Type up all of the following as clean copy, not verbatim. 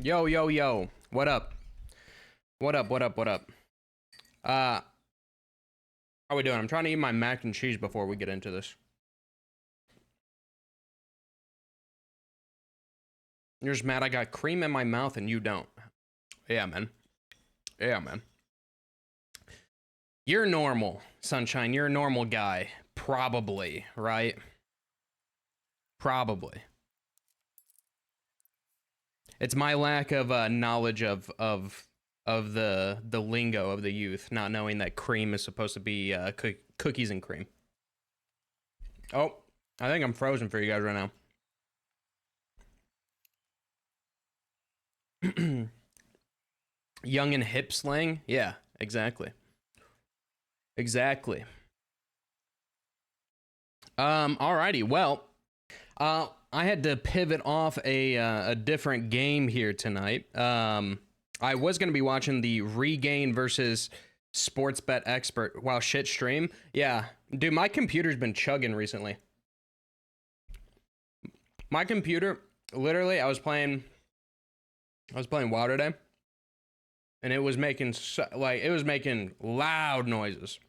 Yo, yo, yo. What up? What up, what up, what up? How we doing? I'm trying to eat my mac and cheese before we get into this. You're just mad I got cream in my mouth and you don't. Yeah, man. Yeah, man. You're normal, Sunshine. You're a normal guy. Probably, right? Probably. It's my lack of knowledge of the lingo of the youth, not knowing that cream is supposed to be cookies and cream. Oh, I think I'm frozen for you guys right now. Young and hip slang? Yeah, exactly. Exactly. Alrighty. Well, I had to pivot off a different game here tonight. I was gonna be watching the Regain versus Sportsbet Expert while shit stream. Yeah, dude, my computer's been chugging recently. My computer, literally, I was playing WoW today, and it was making it was making loud noises.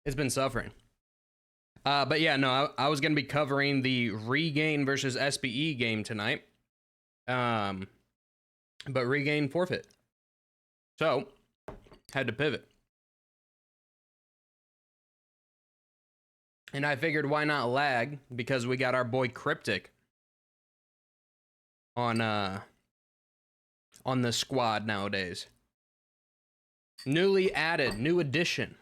It's been suffering. But yeah, no, I was gonna be covering the Regain versus SBE game tonight. But Regain forfeit, so had to pivot. And I figured, why not lag? Because we got our boy Cryptic on the squad nowadays. Newly added, new addition.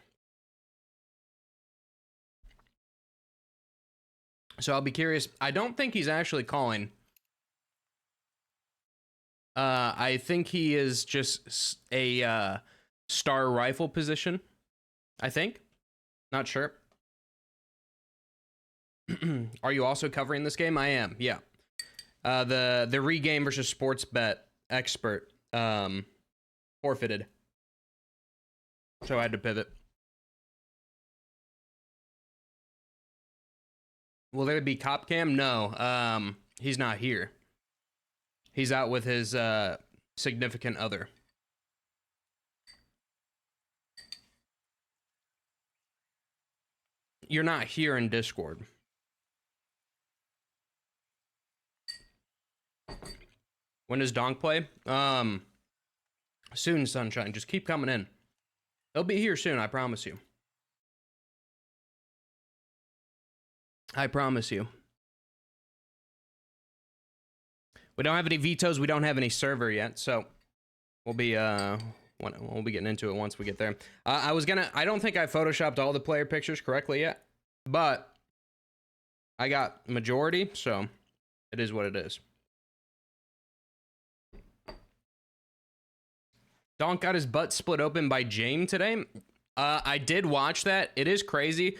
So I'll be curious. I don't think he's actually calling. I think he is just a star rifle position. I think. Not sure. Are you also covering this game? I am. Yeah. The Regain versus Sportsbet Expert forfeited. So I had to pivot. Will there be cop cam? No. He's not here. He's out with his significant other. You're not here in Discord. When does Donk play? Soon, Sunshine. Just keep coming in. They'll be here soon, I promise you. I promise you. We don't have any vetoes. We don't have any server yet, so we'll be getting into it once we get there. I don't think I photoshopped all the player pictures correctly yet, but I got majority, so it is what it is. Donk got his butt split open by James today. I did watch that. It is crazy.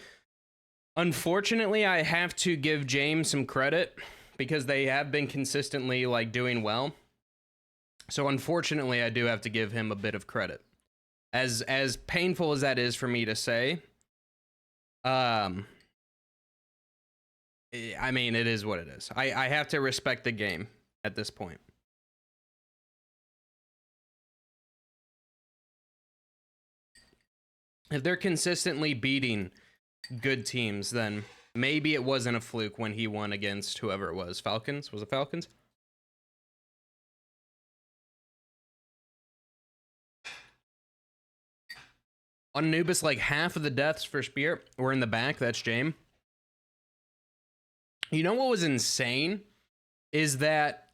Unfortunately, I have to give James some credit because they have been consistently like doing well. So unfortunately, I do have to give him a bit of credit. As painful as that is for me to say, I mean, it is what it is. I have to respect the game at this point. If they're consistently beating good teams, then maybe it wasn't a fluke when he won against whoever it was. Falcons? Was it Falcons? On Anubis, like half of the deaths for Spear were in the back. That's James. You know what was insane? Is that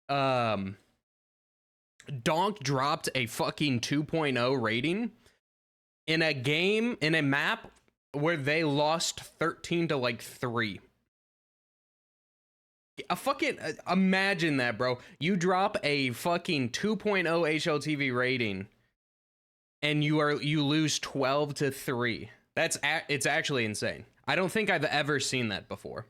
Donk dropped a fucking 2.0 rating in a game, in a map where they lost 13 to like 3. A fucking imagine that, bro. You drop a fucking 2.0 HLTV rating and you lose 12 to 3. It's actually insane. I don't think I've ever seen that before.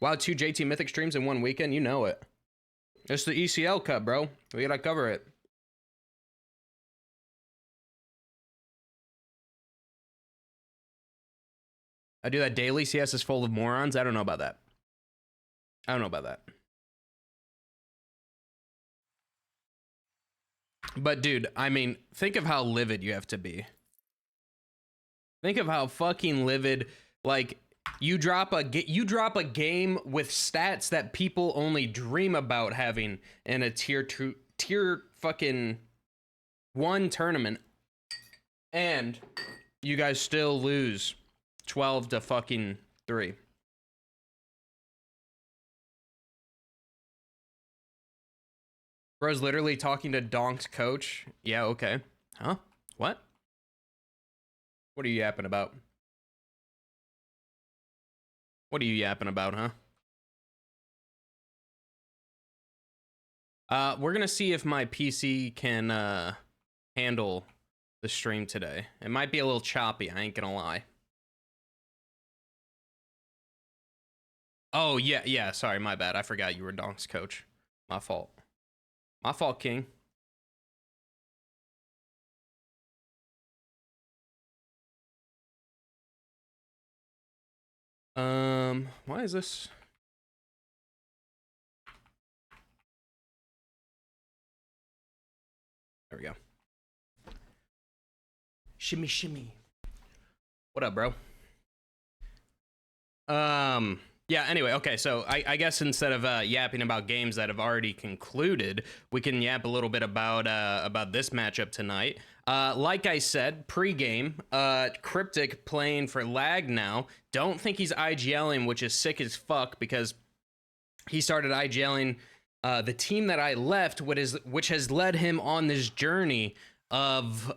Wow, 2 JT Mythic streams in one weekend, you know it. It's the ECL Cup, bro. We gotta cover it. I do that daily. CS is full of morons. I don't know about that. I don't know about that. But dude, I mean, think of how livid you have to be. Think of how fucking livid, like, you drop a game with stats that people only dream about having in a tier fucking 1 tournament, and you guys still lose 12 to fucking 3. Bro's literally talking to Donk's coach. Yeah, okay. Huh? What? What are you yapping about? What are you yapping about, huh? We're gonna see if my PC can handle the stream today. It might be a little choppy, I ain't gonna lie. Oh, yeah, sorry, my bad. I forgot you were Donk's coach. My fault. My fault, King. Why is this? There we go. Shimmy, shimmy. What up, bro? Yeah, anyway, okay, so I guess instead of yapping about games that have already concluded, we can yap a little bit about this matchup tonight. Like I said, pre-game, Cryptic playing for Lag now. Don't think he's IGLing, which is sick as fuck, because he started IGLing the team that I left, which has led him on this journey of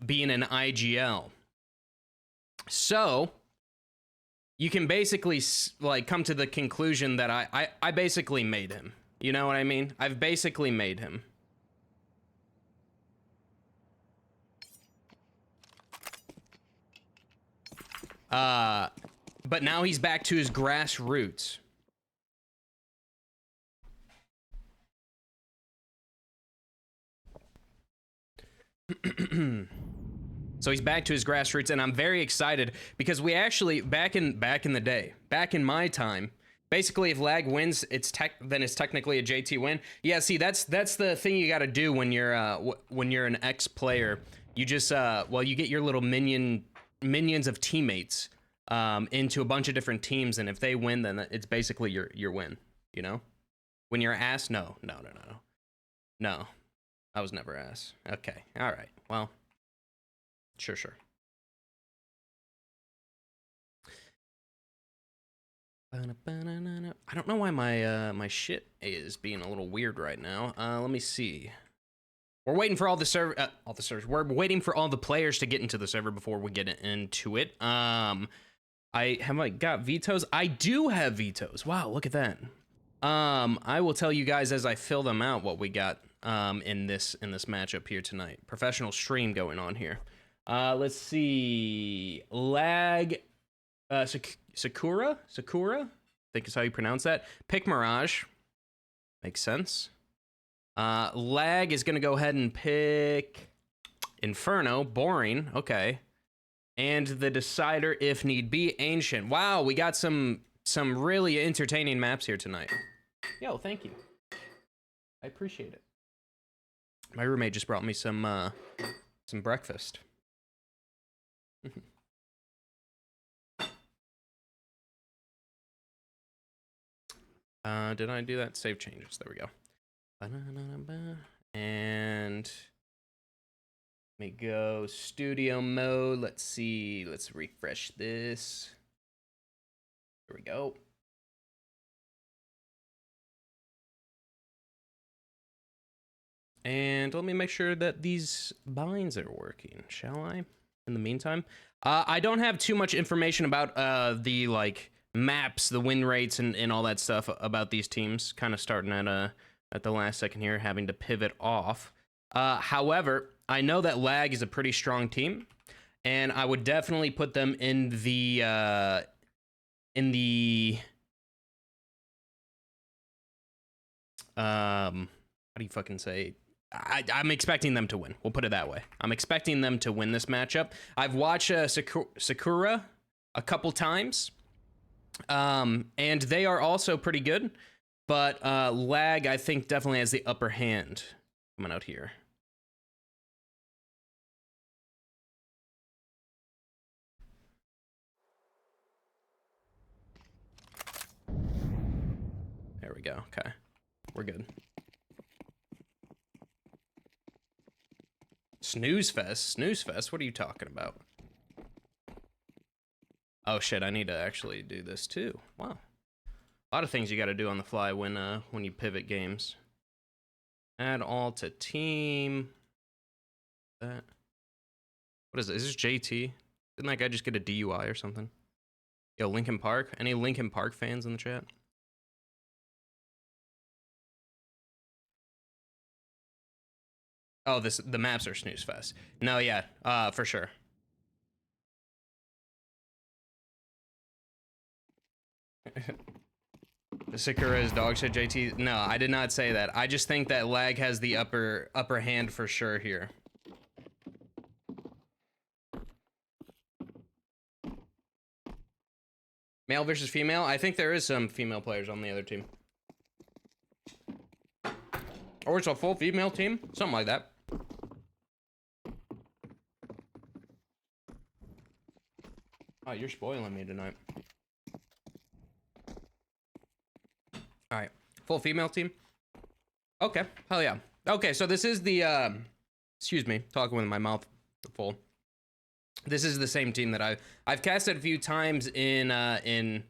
being an IGL. So you can basically like come to the conclusion that I basically made him. You know what I mean? I've basically made him. But now he's back to his grassroots. So he's back to his grassroots, and I'm very excited because we actually back in the day, back in my time, basically if Lag wins, then it's technically a JT win. Yeah, see, that's the thing you got to do when you're an ex player. You just well, you get your little minions of teammates into a bunch of different teams, and if they win, then it's basically your win. You know, when you're ass, no, I was never ass. Okay, all right, well. Sure. I don't know why my shit is being a little weird right now. Let me see. We're waiting for all the servers. We're waiting for all the players to get into the server before we get into it. I got vetoes. I do have vetoes. Wow, look at that. I will tell you guys as I fill them out what we got in this matchup here tonight. Professional stream going on here. Let's see. Lag. Sakura? I think is how you pronounce that. Pick Mirage. Makes sense. Lag is going to go ahead and pick Inferno. Boring. Okay. And the decider, if need be, Ancient. Wow, we got some really entertaining maps here tonight. Yo, thank you. I appreciate it. My roommate just brought me some breakfast. Did I do that? Save changes. There we go. And let me go studio mode. Let's see. Let's refresh this. There we go. And let me make sure that these binds are working, shall I? In the meantime, I don't have too much information about the like maps, the win rates, and all that stuff about these teams. Kind of starting at the last second here, having to pivot off. However, I know that Lag is a pretty strong team, and I would definitely put them in the how do you fucking say? I'm expecting them to win. We'll put it that way. I'm expecting them to win this matchup. I've watched Sakura a couple times. And they are also pretty good, but lag, I think, definitely has the upper hand coming out here. There we go. Okay, we're good. Snooze fest? Snooze fest? What are you talking about? Oh shit, I need to actually do this too. Wow. A lot of things you gotta do on the fly when you pivot games. Add all to team. That. What is it? Is this JT? Didn't that guy just get a DUI or something? Yo, Linkin Park? Any Linkin Park fans in the chat? Oh, the maps are snooze fest. No, yeah, for sure. Sakura is dog shit, JT. No, I did not say that. I just think that lag has the upper hand for sure here. Male versus female? I think there is some female players on the other team. Or it's a full female team? Something like that. Oh, you're spoiling me tonight. Alright. Full female team? Okay. Hell yeah. Okay, so this is the, excuse me, talking with my mouth full. This is the same team that I've casted a few times in NA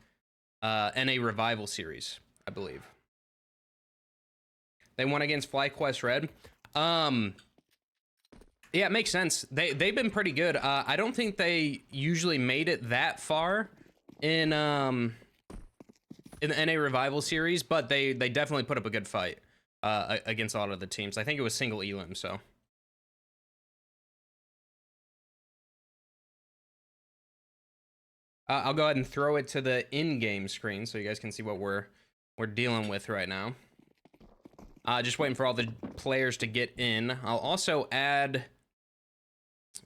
Revival series, I believe. They won against FlyQuest Red. Yeah, it makes sense. They've been pretty good. I don't think they usually made it that far in the NA Revival series, but they definitely put up a good fight against a lot of the teams. I think it was single elim, so. I'll go ahead and throw it to the in-game screen so you guys can see what we're dealing with right now. Just waiting for all the players to get in. I'll also add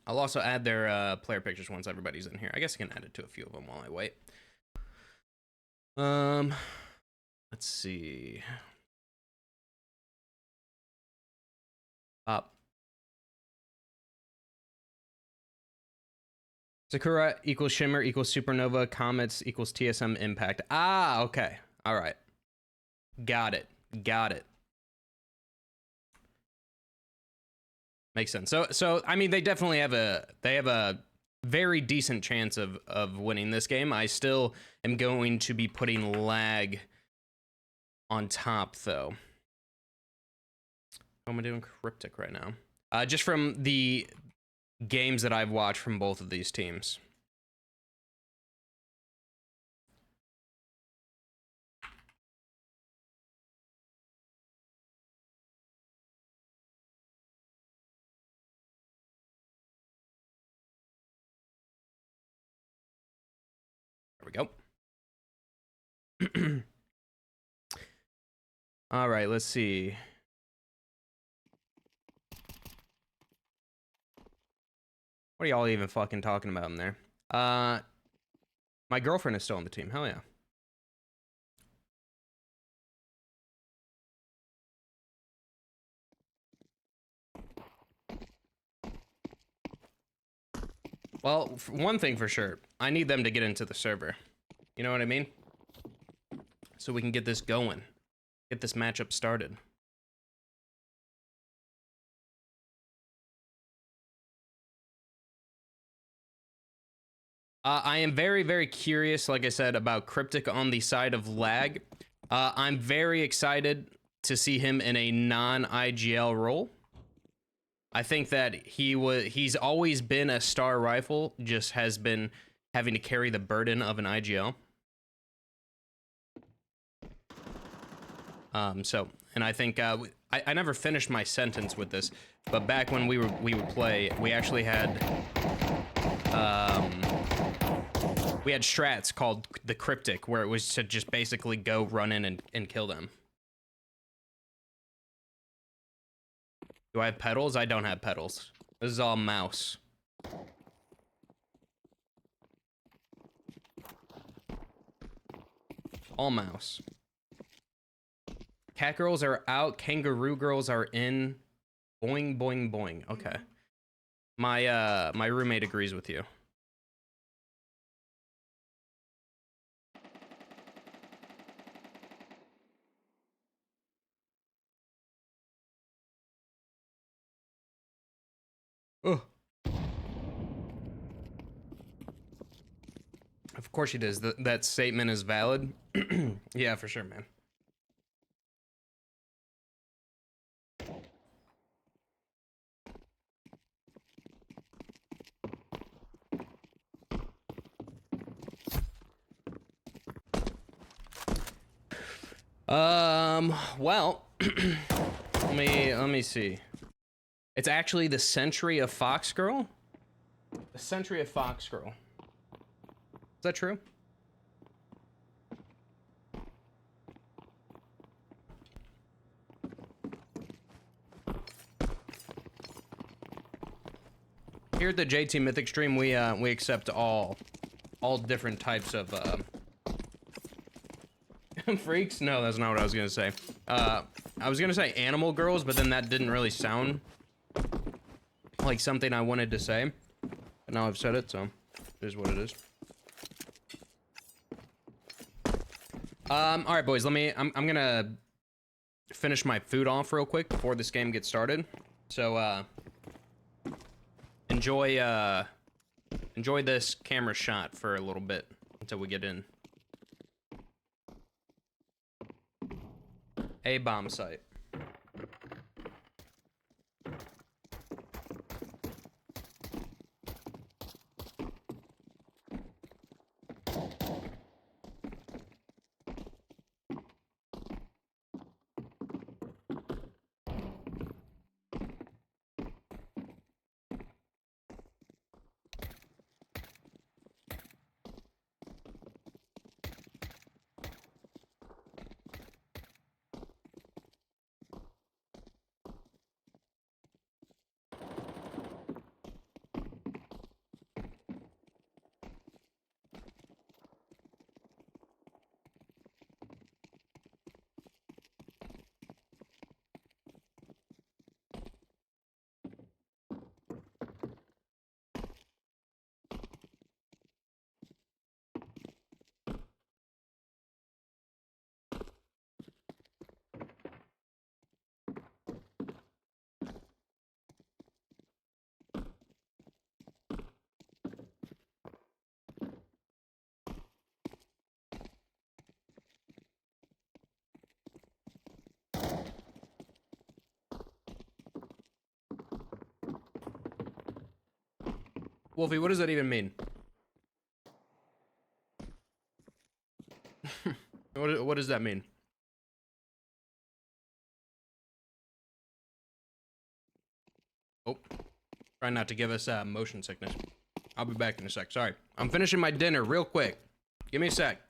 their player pictures once everybody's in here. I guess I can add it to a few of them while I wait. Let's see. Sakura equals Shimmer equals Supernova, Comets equals TSM Impact. Ah, okay. All right. Got it. Got it. Makes sense. So I mean, they definitely have a very decent chance of winning this game. I still am going to be putting lag on top, though. How am I doing Cryptic right now? Just from the games that I've watched from both of these teams. There we go. All right, let's see. What are y'all even fucking talking about in there? My girlfriend is still on the team. Hell yeah. Well, one thing for sure, I need them to get into the server. You know what I mean? So we can get this going. Get this matchup started. I am very, very curious, like I said, about Cryptic on the side of lag. I'm very excited to see him in a non-IGL role. I think that he's always been a star rifle, just has been having to carry the burden of an IGL. And I think I never finished my sentence with this, but back when we would play, we actually had strats called the Cryptic, where it was to just basically go run in and kill them. Do I have pedals? I don't have pedals. This is all mouse. All mouse. Cat girls are out. Kangaroo girls are in. Boing, boing, boing. Okay. My roommate agrees with you. Oh. Of course she does. That statement is valid. Yeah, for sure, man. Well, let me see. It's actually the Century of Fox Girl. The Century of Fox Girl. Is that true? Here at the JT Mythic stream, we accept all different types of freaks. No, that's not what I was gonna say. I was gonna say animal girls, but then that didn't really sound like something I wanted to say. But now I've said it, so it is what it is. All right, boys. I'm gonna finish my food off real quick before this game gets started. So enjoy this camera shot for a little bit until we get in. A bomb site. Wolfie, what does that even mean? What does that mean? Oh, try not to give us motion sickness. I'll be back in a sec. Sorry, I'm finishing my dinner real quick. Give me a sec.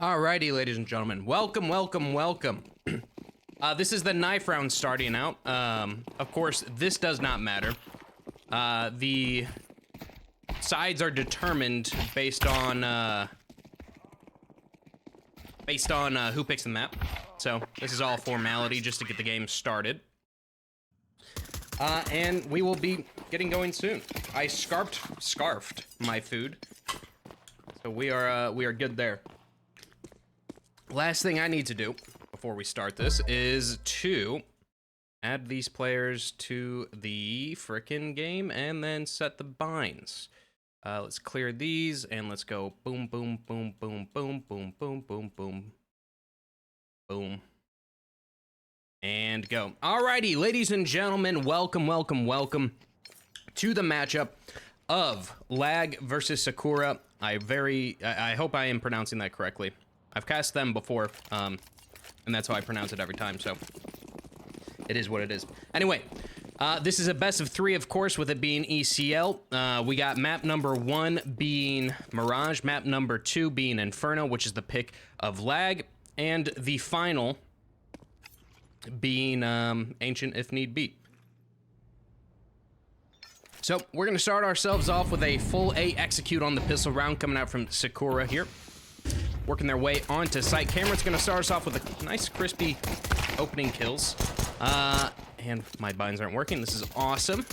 Alrighty, ladies and gentlemen, welcome, welcome, welcome. This is the knife round starting out. Of course, this does not matter. The sides are determined based on who picks the map. So this is all formality just to get the game started. And we will be getting going soon. I scarfed my food, so we are good there. last thing I need to do before we start this is to add these players to the frickin' game and then set the binds. Let's clear these and let's go boom, boom, boom, boom, boom, boom, boom, boom, boom, boom, and go. Alrighty, ladies and gentlemen, welcome, welcome, welcome to the matchup of Lag versus Sakura. I hope I am pronouncing that correctly. I've cast them before, and that's how I pronounce it every time, so it is what it is. Anyway, this is a best of 3, of course, with it being ECL. We got map number 1 being Mirage, map number 2 being Inferno, which is the pick of Lag, and the final being Ancient if need be. So we're gonna start ourselves off with a full A execute on the pistol round coming out from Sakura here. Working their way onto site. Cameron's gonna start us off with a nice crispy opening kills. And my binds aren't working. This is awesome.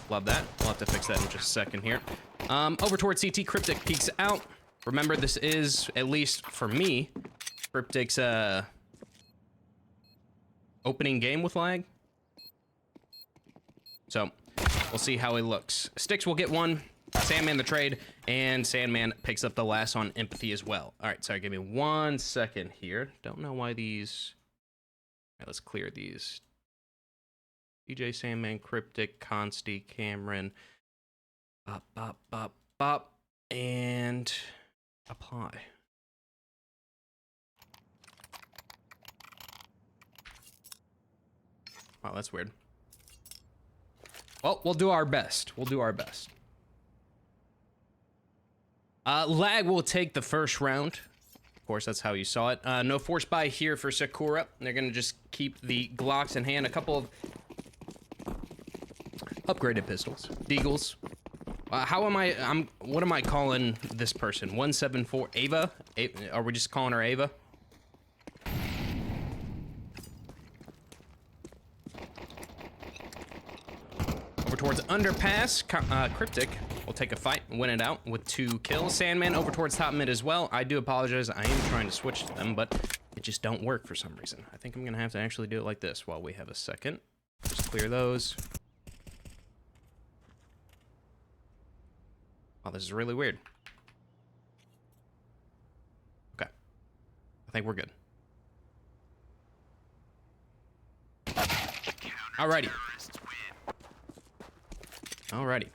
Love that. We'll have to fix that in just a second here. Over towards CT, Cryptic peeks out. Remember, this is, at least for me, Cryptic's opening game with Lag. So we'll see how he looks. Sticks will get one. Sandman the trade, and Sandman picks up the last on Empathy as well. All right, sorry, give me 1 second here. Don't know why these... All right, let's clear these. DJ, Sandman, Cryptic, Consti, Cameron. Bop, bop, bop, bop. And apply. Wow, that's weird. Well, we'll do our best. We'll do our best. Lag will take the first round. Of course, that's how you saw it. No force buy here for Sakura. They're gonna just keep the Glocks in hand. A couple of upgraded pistols. Deagles. What am I calling this person? 174 Ava? Are we just calling her Ava? Over towards Underpass. Cryptic will take a fight and win it out with 2 kills. Sandman over towards top mid as well. I do apologize. I am trying to switch to them, but it just don't work for some reason. I think I'm going to have to actually do it like this while we have a second. Just clear those. Oh, this is really weird. Okay. I think we're good. Alrighty. Alrighty.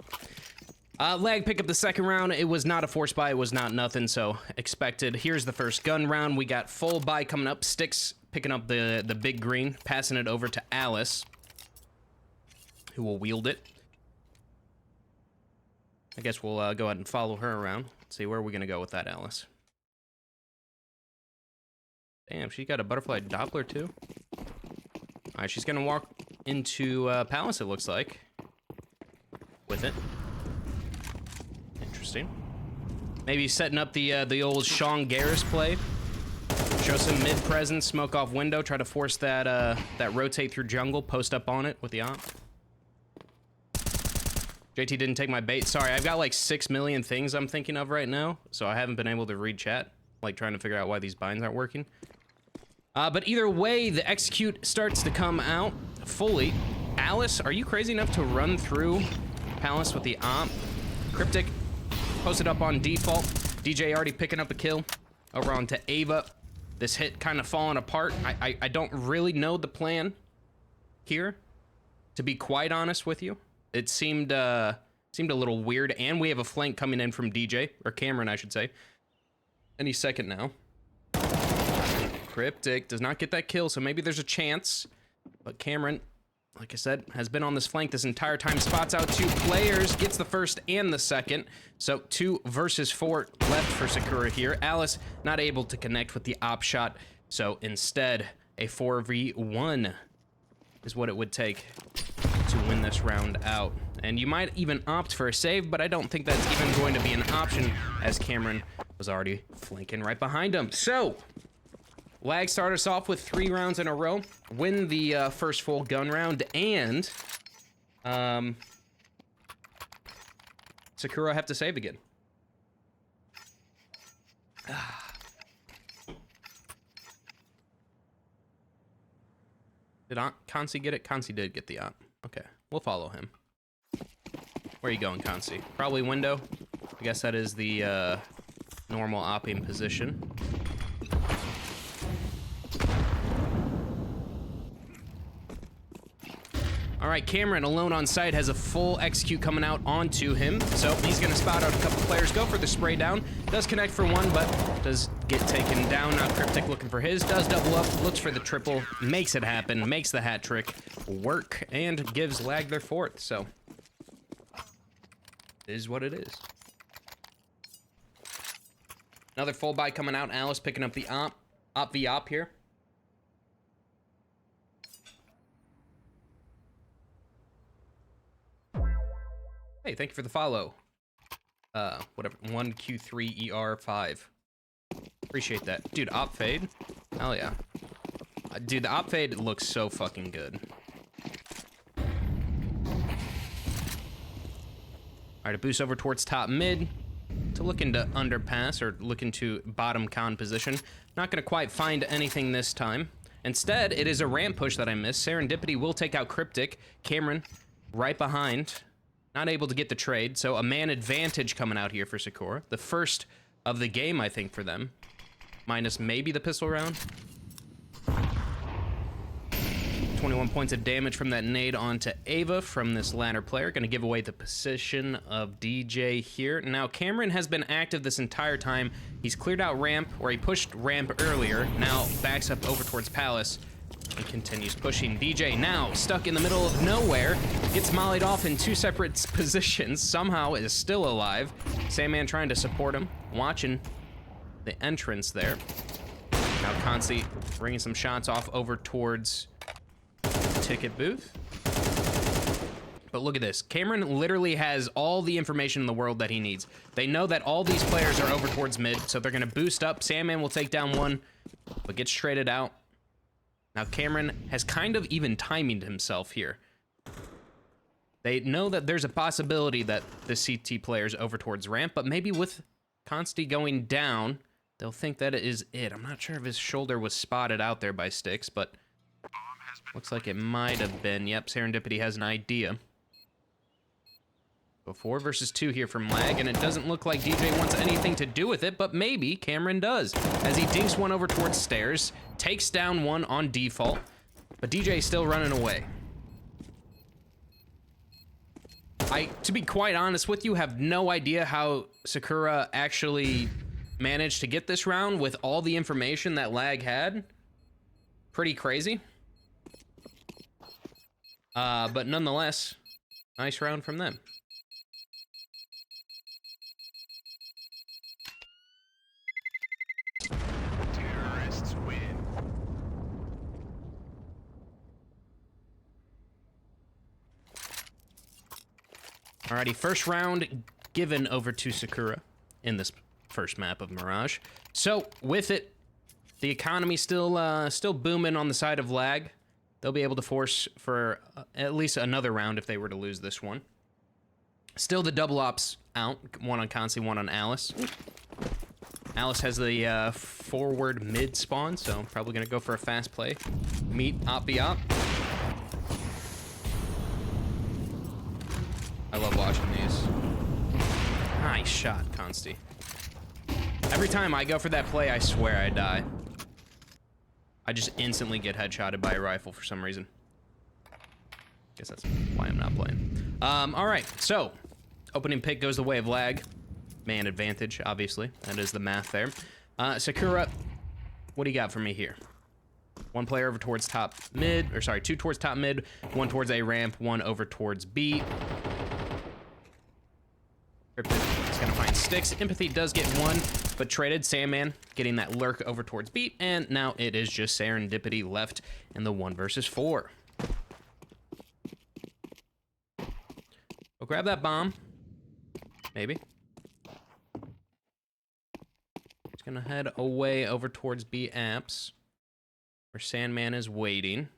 Lag pick up the second round. It was not a force buy. It was not nothing, so expected. Here's the first gun round. We got full buy coming up. Sticks picking up the big green, passing it over to Alice, who will wield it. I guess we'll go ahead and follow her around. Let's see, where are we going to go with that, Alice? Damn, she got a butterfly Doppler, too. All right, she's going to walk into Palace, it looks like, with it. Interesting. Maybe setting up the old Sean Garris play. Show some mid presence, smoke off window, try to force that that rotate through jungle, post up on it with the op. JT didn't take my bait. Sorry, I've got like 6 million things I'm thinking of right now, so I haven't been able to read chat, like trying to figure out why these binds aren't working. But either way, the execute starts to come out fully. Alice, are you crazy enough to run through Palace with the op? Cryptic posted up on default. DJ already picking up a kill over onto Ava. This hit kind of falling apart. I don't really know the plan here, to be quite honest with you. It seemed a little weird, and we have a flank coming in from DJ, or Cameron, I should say. Any second now. Cryptic does not get that kill, so maybe there's a chance. But Cameron, like I said, has been on this flank this entire time. Spots out 2 players, gets the first and the second. So 2 versus 4 left for Sakura here. Alice not able to connect with the op shot, so instead a 4v1 is what it would take to win this round out. And you might even opt for a save, but I don't think that's even going to be an option, as Cameron was already flanking right behind him. So Lag start us off with 3 rounds in a row, win the first full gun round, and Sakura have to save again. Did Consi get it? Consi did get the op. Okay, we'll follow him. Where are you going, Consi? Probably window. I guess that is the normal opping position. All right, Cameron, alone on site, has a full execute coming out onto him. So he's going to spot out a couple players, go for the spray down. Does connect for one, but does get taken down. Now Cryptic looking for his. Does double up, looks for the triple, makes it happen, makes the hat trick work, and gives Lag their fourth. So it is what it is. Another full buy coming out. Alice picking up the op v op here. Hey, thank you for the follow. Whatever, 1Q3ER5. Appreciate that. Dude, op fade? Hell yeah. Dude, the op fade looks so fucking good. Alright, a boost over towards top mid. To look into underpass, or look into bottom con position. Not gonna quite find anything this time. Instead, it is a ramp push that I missed. Serendipity will take out Cryptic. Cameron, right behind. Not able to get the trade, so a man advantage coming out here for Sakura. The first of the game, I think, for them. Minus maybe the pistol round. 21 points of damage from that nade onto Ava from this ladder player. Gonna give away the position of DJ here. Now, Cameron has been active this entire time. He's cleared out ramp, or he pushed ramp earlier. Now backs up over towards Palace. And continues pushing. DJ now stuck in the middle of nowhere, gets mollied off in two separate positions, somehow is still alive. Sandman trying to support him, watching the entrance there. Now Consi bringing some shots off over towards the ticket booth. But look at this. Cameron literally has all the information in the world that he needs. They know that all these players are over towards mid, so they're gonna boost up. Sandman will take down one, but gets traded out. Now Cameron has kind of even timing himself here. They know that there's a possibility that the CT player's over towards ramp, but maybe with Consti going down, they'll think that it is it. I'm not sure if his shoulder was spotted out there by Sticks, but looks like it might have been. Yep, Serendipity has an idea. So 4 versus 2 here from Lag, and it doesn't look like DJ wants anything to do with it, but maybe Cameron does. As he dinks one over towards stairs, takes down one on default, but DJ is still running away. To be quite honest with you, have no idea how Sakura actually managed to get this round with all the information that Lag had. Pretty crazy. But nonetheless, nice round from them. Alrighty, first round given over to Sakura in this first map of Mirage. So with it, the economy still booming on the side of Lag. They'll be able to force for at least another round if they were to lose this one. Still the double ops out, one on Consi, one on Alice. Alice has the forward mid spawn, so probably gonna go for a fast play. Meet op. I love watching these. Nice shot, Consti. Every time I go for that play, I swear I die. I just instantly get headshotted by a rifle for some reason. Guess that's why I'm not playing. All right, so opening pick goes the way of Lag. Man advantage, obviously. That is the math there. Sakura, what do you got for me here? One player over towards top mid, or sorry, 2 towards top mid, 1 towards A ramp, 1 over towards B. It's gonna find Sticks. Empathy does get 1, but traded. Sandman getting that lurk over towards B, and now it is just Serendipity left in the 1 versus 4. We'll grab that bomb. Maybe. It's gonna head away over towards B apps, where Sandman is waiting.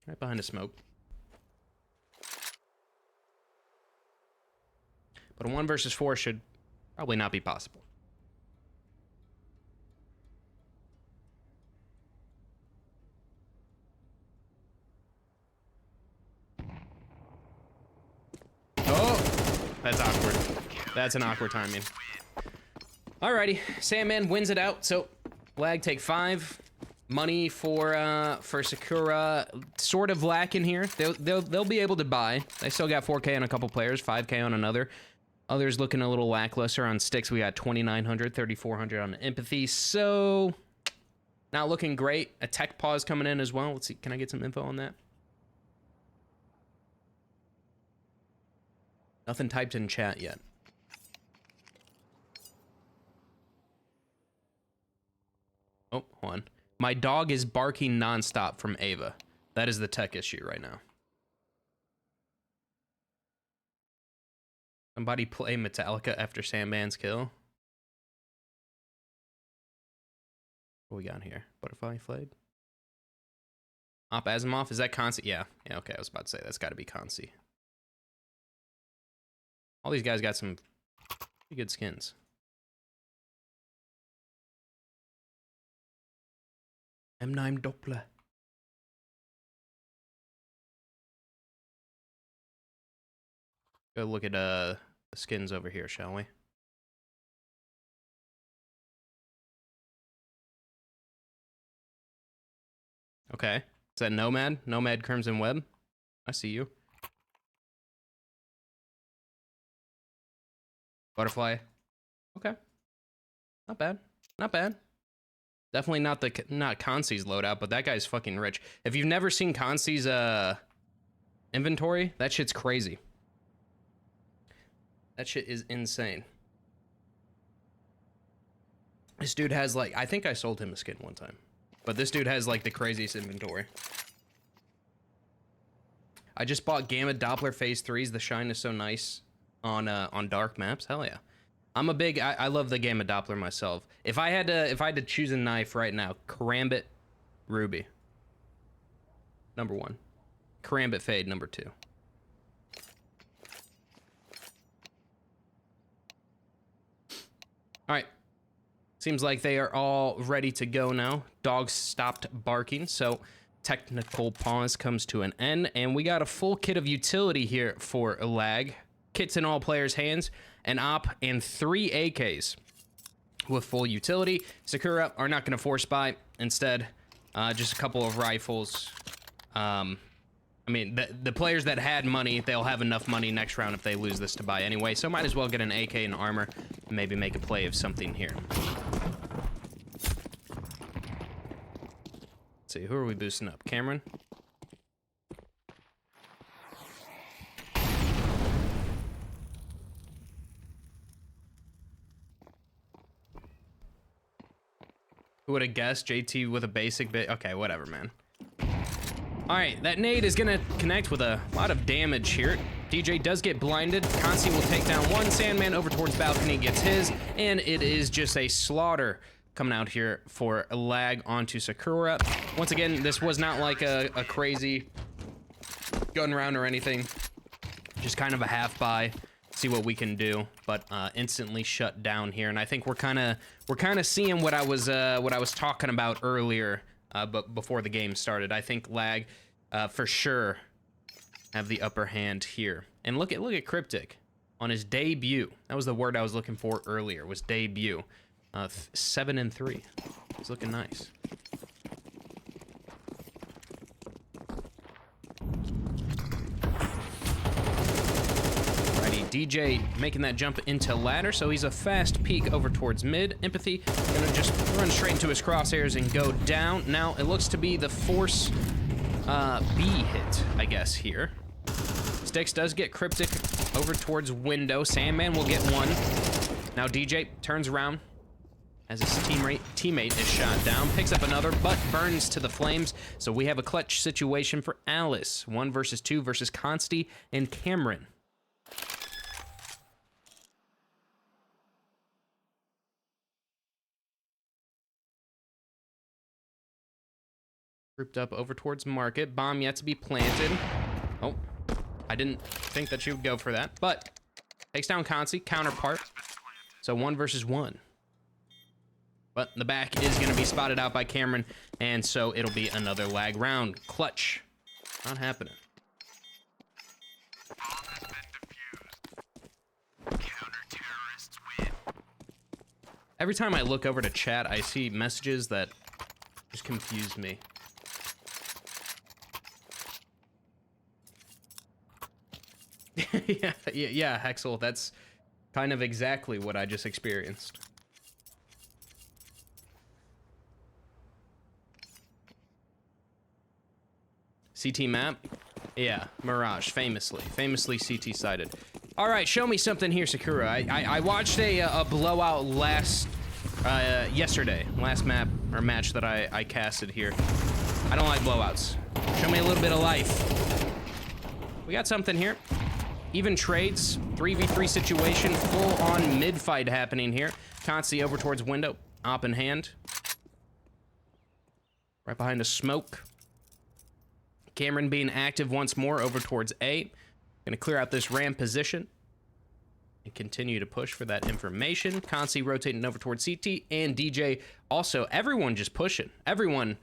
Right behind the smoke. But a 1 versus 4 should probably not be possible. That's awkward. That's an awkward timing. Alrighty, Sandman wins it out. So, lag take 5. Money for Sakura, sort of lacking here. They'll be able to buy. They still got 4K on a couple players, 5K on another. Others looking a little lackluster on sticks. We got 2,900, 3,400 on empathy. So, not looking great. A tech pause coming in as well. Let's see. Can I get some info on that? Nothing typed in chat yet. Oh, hold on. My dog is barking nonstop from Ava. That is the tech issue right now. Somebody play Metallica after Sandman's kill. What we got here? Butterfly Flayed? Op Asimov, is that Consi? Yeah, okay, I was about to say, that's gotta be Consi. All these guys got some pretty good skins. M9 Doppler. Go look at the skins over here, shall we? Okay. Is that Nomad? Nomad Crimson Web? I see you. Butterfly. Okay. Not bad. Not bad. Definitely not Consi's loadout, but that guy's fucking rich. If you've never seen Consi's inventory, that shit's crazy. That shit is insane. This dude has like, I think I sold him a skin one time, but this dude has like the craziest inventory. I just bought Gamma Doppler Phase 3s. The shine is so nice on dark maps. Hell yeah. I'm a big, I love the Gamma Doppler myself. If I had to choose a knife right now, Karambit Ruby, number 1. Karambit Fade, number 2. All right. Seems like they are all ready to go now. Dogs stopped barking, so technical pause comes to an end, and we got a full kit of utility here for lag. Kits in all players' hands, an op, and 3 AKs with full utility. Sakura are not going to force buy. Instead, just a couple of rifles. I mean, the players that had money, they'll have enough money next round if they lose this to buy anyway. So might as well get an AK and armor and maybe make a play of something here. Let's see, who are we boosting up? Cameron? Who would have guessed JT with a basic bit? Okay, whatever, man. All right, that nade is gonna connect with a lot of damage here. DJ does get blinded. Consi will take down one. Sandman over towards balcony gets his, and it is just a slaughter coming out here for a lag onto Sakura. Once again, this was not like a crazy gun round or anything. Just kind of a half buy. See what we can do, but instantly shut down here. And I think we're kind of seeing what I was talking about earlier, but before the game started. I think lag for sure have the upper hand here. And look at Cryptic on his debut. That was the word I was looking for earlier. Was debut. 7-3. He's looking nice. DJ making that jump into ladder, so he's a fast peek over towards mid. Empathy gonna just run straight into his crosshairs and go down. Now it looks to be the force B hit, I guess, here. Sticks does get Cryptic over towards window. Sandman will get one. Now DJ turns around as his teammate is shot down, picks up another, but burns to the flames. So we have a clutch situation for Alice. 1 versus 2 versus Consti and Cameron. Grouped up over towards market. Bomb yet to be planted. Oh, I didn't think that she would go for that, but takes down Consi, counterpart. So 1 versus 1. But the back is going to be spotted out by Cameron, and so it'll be another lag round. Clutch. Not happening. Every time I look over to chat, I see messages that just confuse me. yeah, Hexel, that's kind of exactly what I just experienced. CT map? Yeah, Mirage, famously CT sided. All right, show me something here, Sakura. I watched a blowout yesterday, last map or match that I casted here. I don't like blowouts. Show me a little bit of life. We got something here. Even trades, 3v3 situation, full on mid fight happening here. Consti over towards window, op in hand. Right behind a smoke. Cameron being active once more over towards A. Gonna clear out this ram position and continue to push for that information. Consti rotating over towards CT and DJ also. Everyone just pushing. Everyone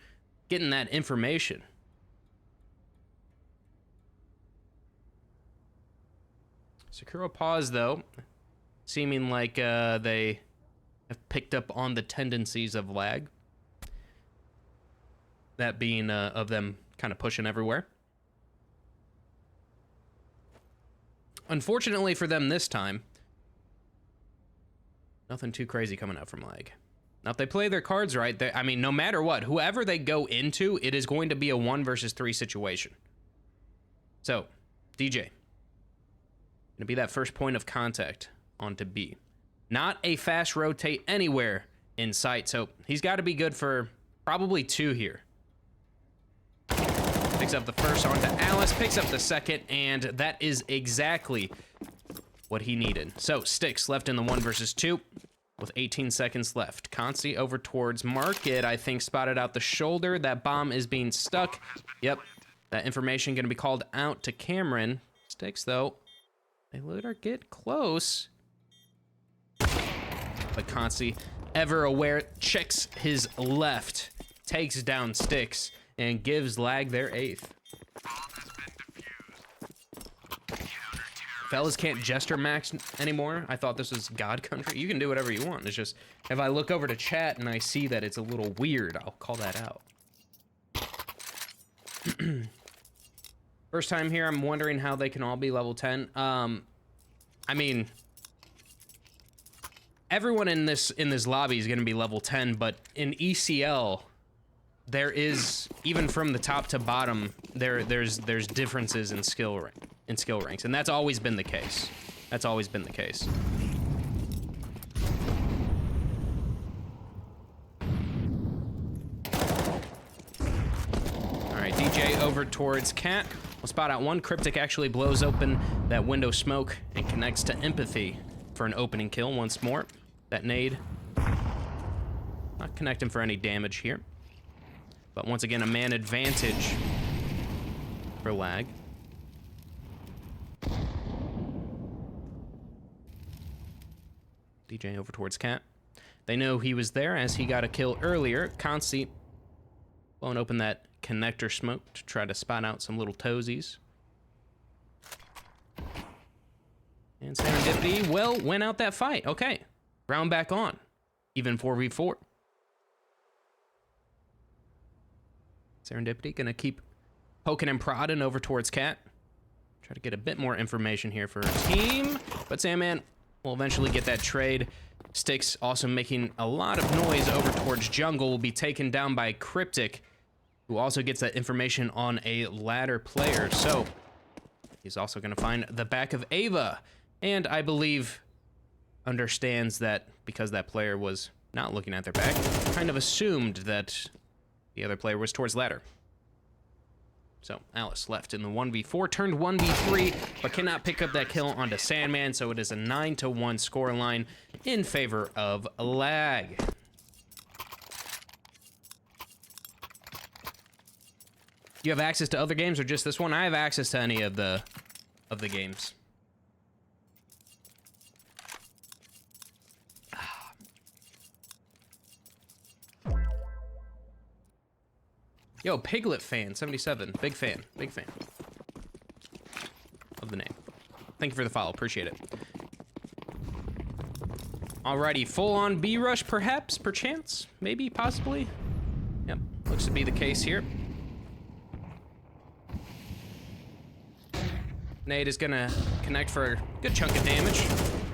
getting that information. Sakura pause though, seeming like they have picked up on the tendencies of lag. That being of them kind of pushing everywhere. Unfortunately for them this time, nothing too crazy coming out from lag. Now if they play their cards right, I mean, no matter what, whoever they go into, it is going to be a 1 versus 3 situation. So, DJ, gonna be that first point of contact onto B. Not a fast rotate anywhere in sight, so he's got to be good for probably 2 here. Picks up the first onto Alice, picks up the second, and that is exactly what he needed. So, Sticks left in the 1 versus 2 with 18 seconds left. Consti over towards Market, I think, spotted out the shoulder. That bomb is being stuck. Yep, that information going to be called out to Cameron. Sticks, though, they let her get close. But Consti, ever aware, checks his left, takes down Sticks, and gives lag their 8th. Fellas can't gesture max anymore. I thought this was God country. You can do whatever you want. It's just, if I look over to chat and I see that it's a little weird, I'll call that out. First time here, I'm wondering how they can all be level 10. I mean, everyone in this lobby is gonna be level 10, but in ECL, there is, even from the top to bottom, there's differences in skill ranks, and that's always been the case. That's always been the case. All right, DJ over towards Cat. We'll spot out one. Cryptic actually blows open that window smoke and connects to Empathy for an opening kill once more. That nade not connecting for any damage here. But once again, a man advantage for lag. DJ over towards Cat. They know he was there as he got a kill earlier. Consti blowing open that connector smoke to try to spot out some little toesies. And Serendipity, well, went out that fight. Okay, round back on. Even 4v4. Serendipity gonna keep poking and prodding over towards Cat. Try to get a bit more information here for her team. But Sandman will eventually get that trade. Sticks also making a lot of noise over towards jungle. Will be taken down by Cryptic, who also gets that information on a ladder player. So he's also gonna find the back of Ava. And I believe understands that because that player was not looking at their back, kind of assumed that the other player was towards ladder. So Alice left in the 1v4, turned 1v3, but cannot pick up that kill onto Sandman, so it is a 9-1 scoreline in favor of lag. You have access to other games or just this one? I have access to any of the games. Yo, Piglet fan, 77. Big fan of the name. Thank you for the follow, appreciate it. Alrighty, full on B rush, perhaps, perchance, maybe, possibly. Yep, looks to be the case here. Nade is gonna connect for a good chunk of damage.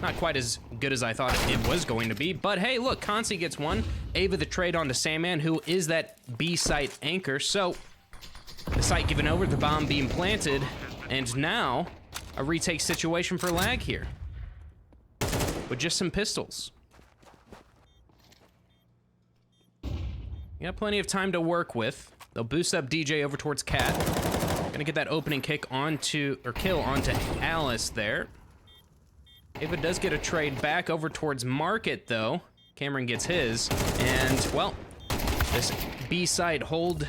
Not quite as good as I thought it was going to be, but hey, look, Consi gets one. Ava the trade onto Sandman, who is that B site anchor. So the site given over, the bomb being planted, and now a retake situation for Lag here with just some pistols. You got plenty of time to work with. They'll boost up DJ over towards Cat. Gonna get that opening kick onto, or kill onto Alice there. Ava does get a trade back over towards Market though. Cameron gets his, and well, this B side hold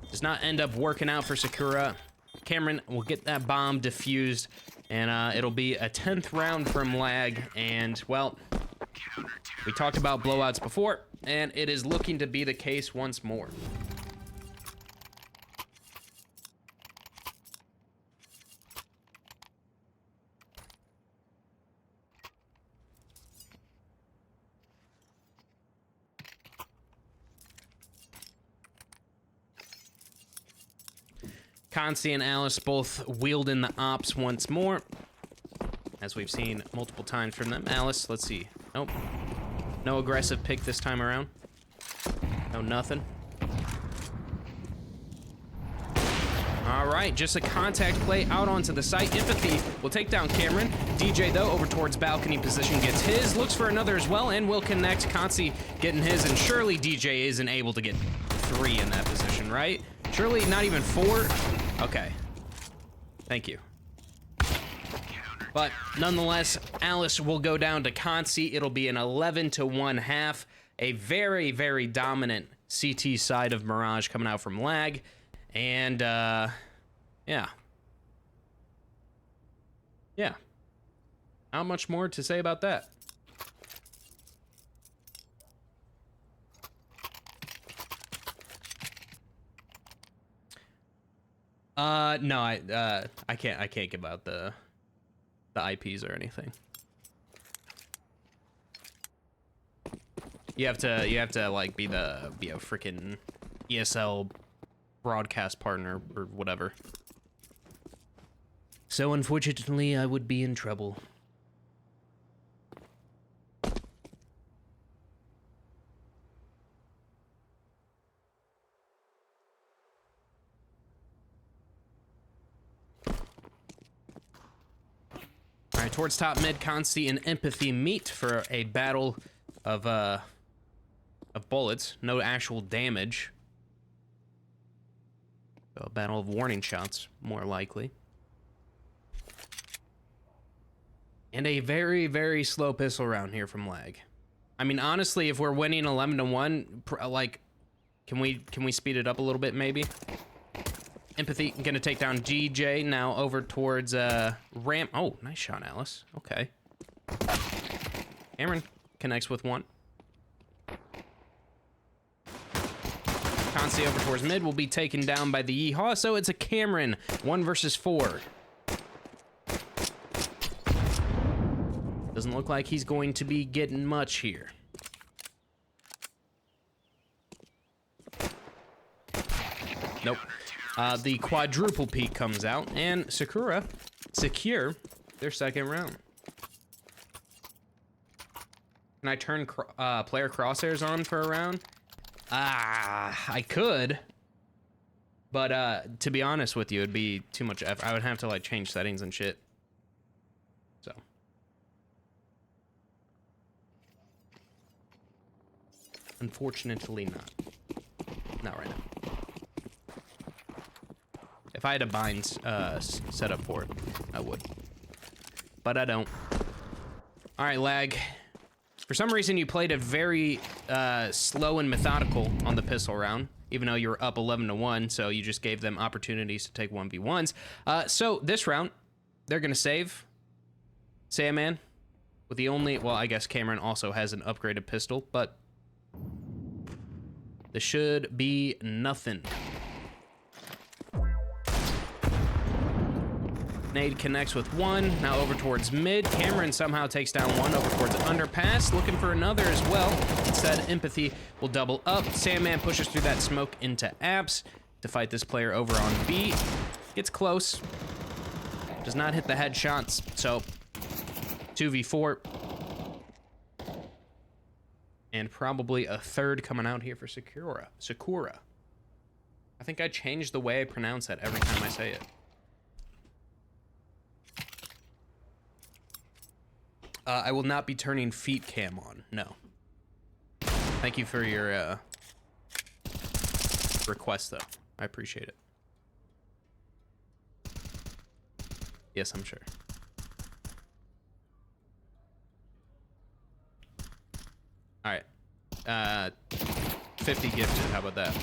does not end up working out for Sakura. Cameron will get that bomb defused, and it'll be a 10th round from Lag, and well, we talked about blowouts before, and it is looking to be the case once more. Consi and Alice both wheeled in the ops once more, as we've seen multiple times from them. Alice, let's see. Nope. No aggressive pick this time around. No nothing. All right, just a contact play out onto the site. Empathy will take down Cameron. DJ, though, over towards balcony position, gets his. Looks for another as well, and will connect. Consi getting his, and surely DJ isn't able to get 3 in that position, right? Surely not even 4? Okay. Thank you. But nonetheless, Alice will go down to Consi. It'll be an 11-1 half. A very, very dominant CT side of Mirage coming out from Lag. And, yeah. Yeah. Not much more to say about that. No, I can't give out the IPs or anything. You have to like be a freaking ESL broadcast partner or whatever. So unfortunately, I would be in trouble. All right, towards top mid, Consi and Empathy meet for a battle of bullets. No actual damage. So a battle of warning shots, more likely. And a very, very slow pistol round here from Lag. I mean, honestly, if we're winning 11-1, like, can we speed it up a little bit, maybe? Empathy gonna take down DJ now over towards ramp. Oh, nice shot, Alice. Okay. Cameron connects with one. Consi over towards mid will be taken down by the Yeehaw, so it's a Cameron 1 versus 4. Doesn't look like he's going to be getting much here. Nope. The quadruple peak comes out, and Sakura secure their second round. Can I turn player crosshairs on for a round? I could, but to be honest with you, it'd be too much effort. I would have to like change settings and shit. So. Unfortunately not. Not right now. If I had a bind set up for it, I would. But I don't. All right, Lag. For some reason, you played it very slow and methodical on the pistol round, even though you were up 11-1, so you just gave them opportunities to take 1v1s. So this round, they're going to save Sandman with the only... Well, I guess Cameron also has an upgraded pistol, but this should be nothing. Nade connects with one. Now over towards mid. Cameron somehow takes down one over towards underpass. Looking for another as well. Instead, Empathy will double up. Sandman pushes through that smoke into Apps to fight this player over on B. Gets close. Does not hit the headshots. So 2v4. And probably a third coming out here for Sakura. I think I changed the way I pronounce that every time I say it. I will not be turning feet cam on, no. Thank you for your request, though. I appreciate it. Yes, I'm sure. All right. 50 gifted, how about that?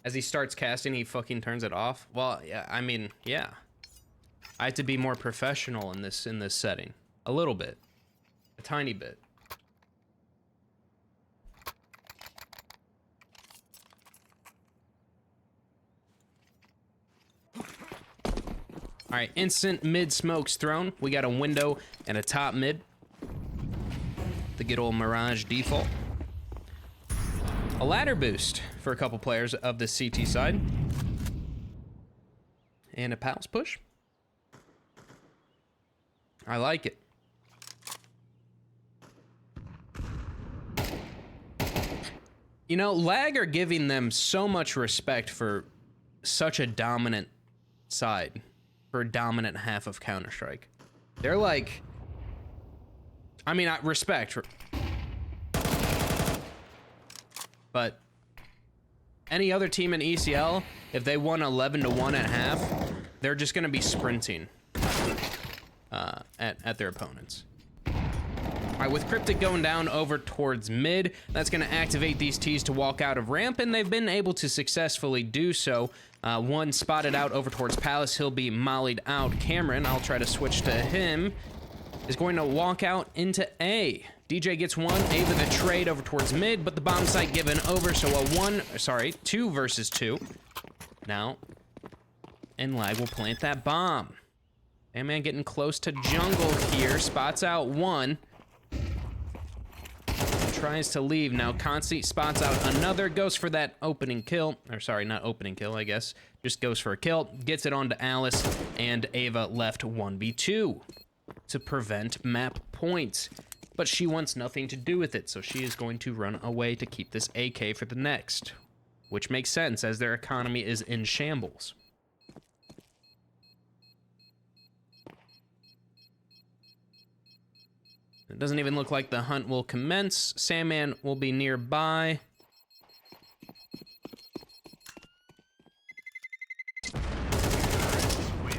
As he starts casting, he fucking turns it off. Well, yeah, I mean, yeah. I have to be more professional in this setting. A little bit. A tiny bit. All right, instant mid smokes thrown. We got a window and a top mid. The good old Mirage default. A ladder boost for a couple players of the CT side. And a pals push. I like it. You know, Lag are giving them so much respect for such a dominant side. For a dominant half of Counter-Strike. They're like... I mean, respect. But any other team in ECL, if they won 11-1 at half, they're just going to be sprinting at their opponents. All right, with Cryptic going down over towards mid, that's going to activate these Ts to walk out of ramp, and they've been able to successfully do so. One spotted out over towards Palace. He'll be mollied out. Cameron, I'll try to switch to him, is going to walk out into A. DJ gets one, Ava the trade over towards mid, but the bomb site given over, so a 2 versus 2. Now, and Lag will plant that bomb. Man getting close to jungle here, spots out one. Tries to leave. Now Consti spots out another, goes for that opening kill. Or sorry, not opening kill, I guess. Just goes for a kill, gets it onto Alice, and Ava left 1v2 to prevent map points. But she wants nothing to do with it, so she is going to run away to keep this AK for the next. Which makes sense, as their economy is in shambles. It doesn't even look like the hunt will commence. Sandman will be nearby.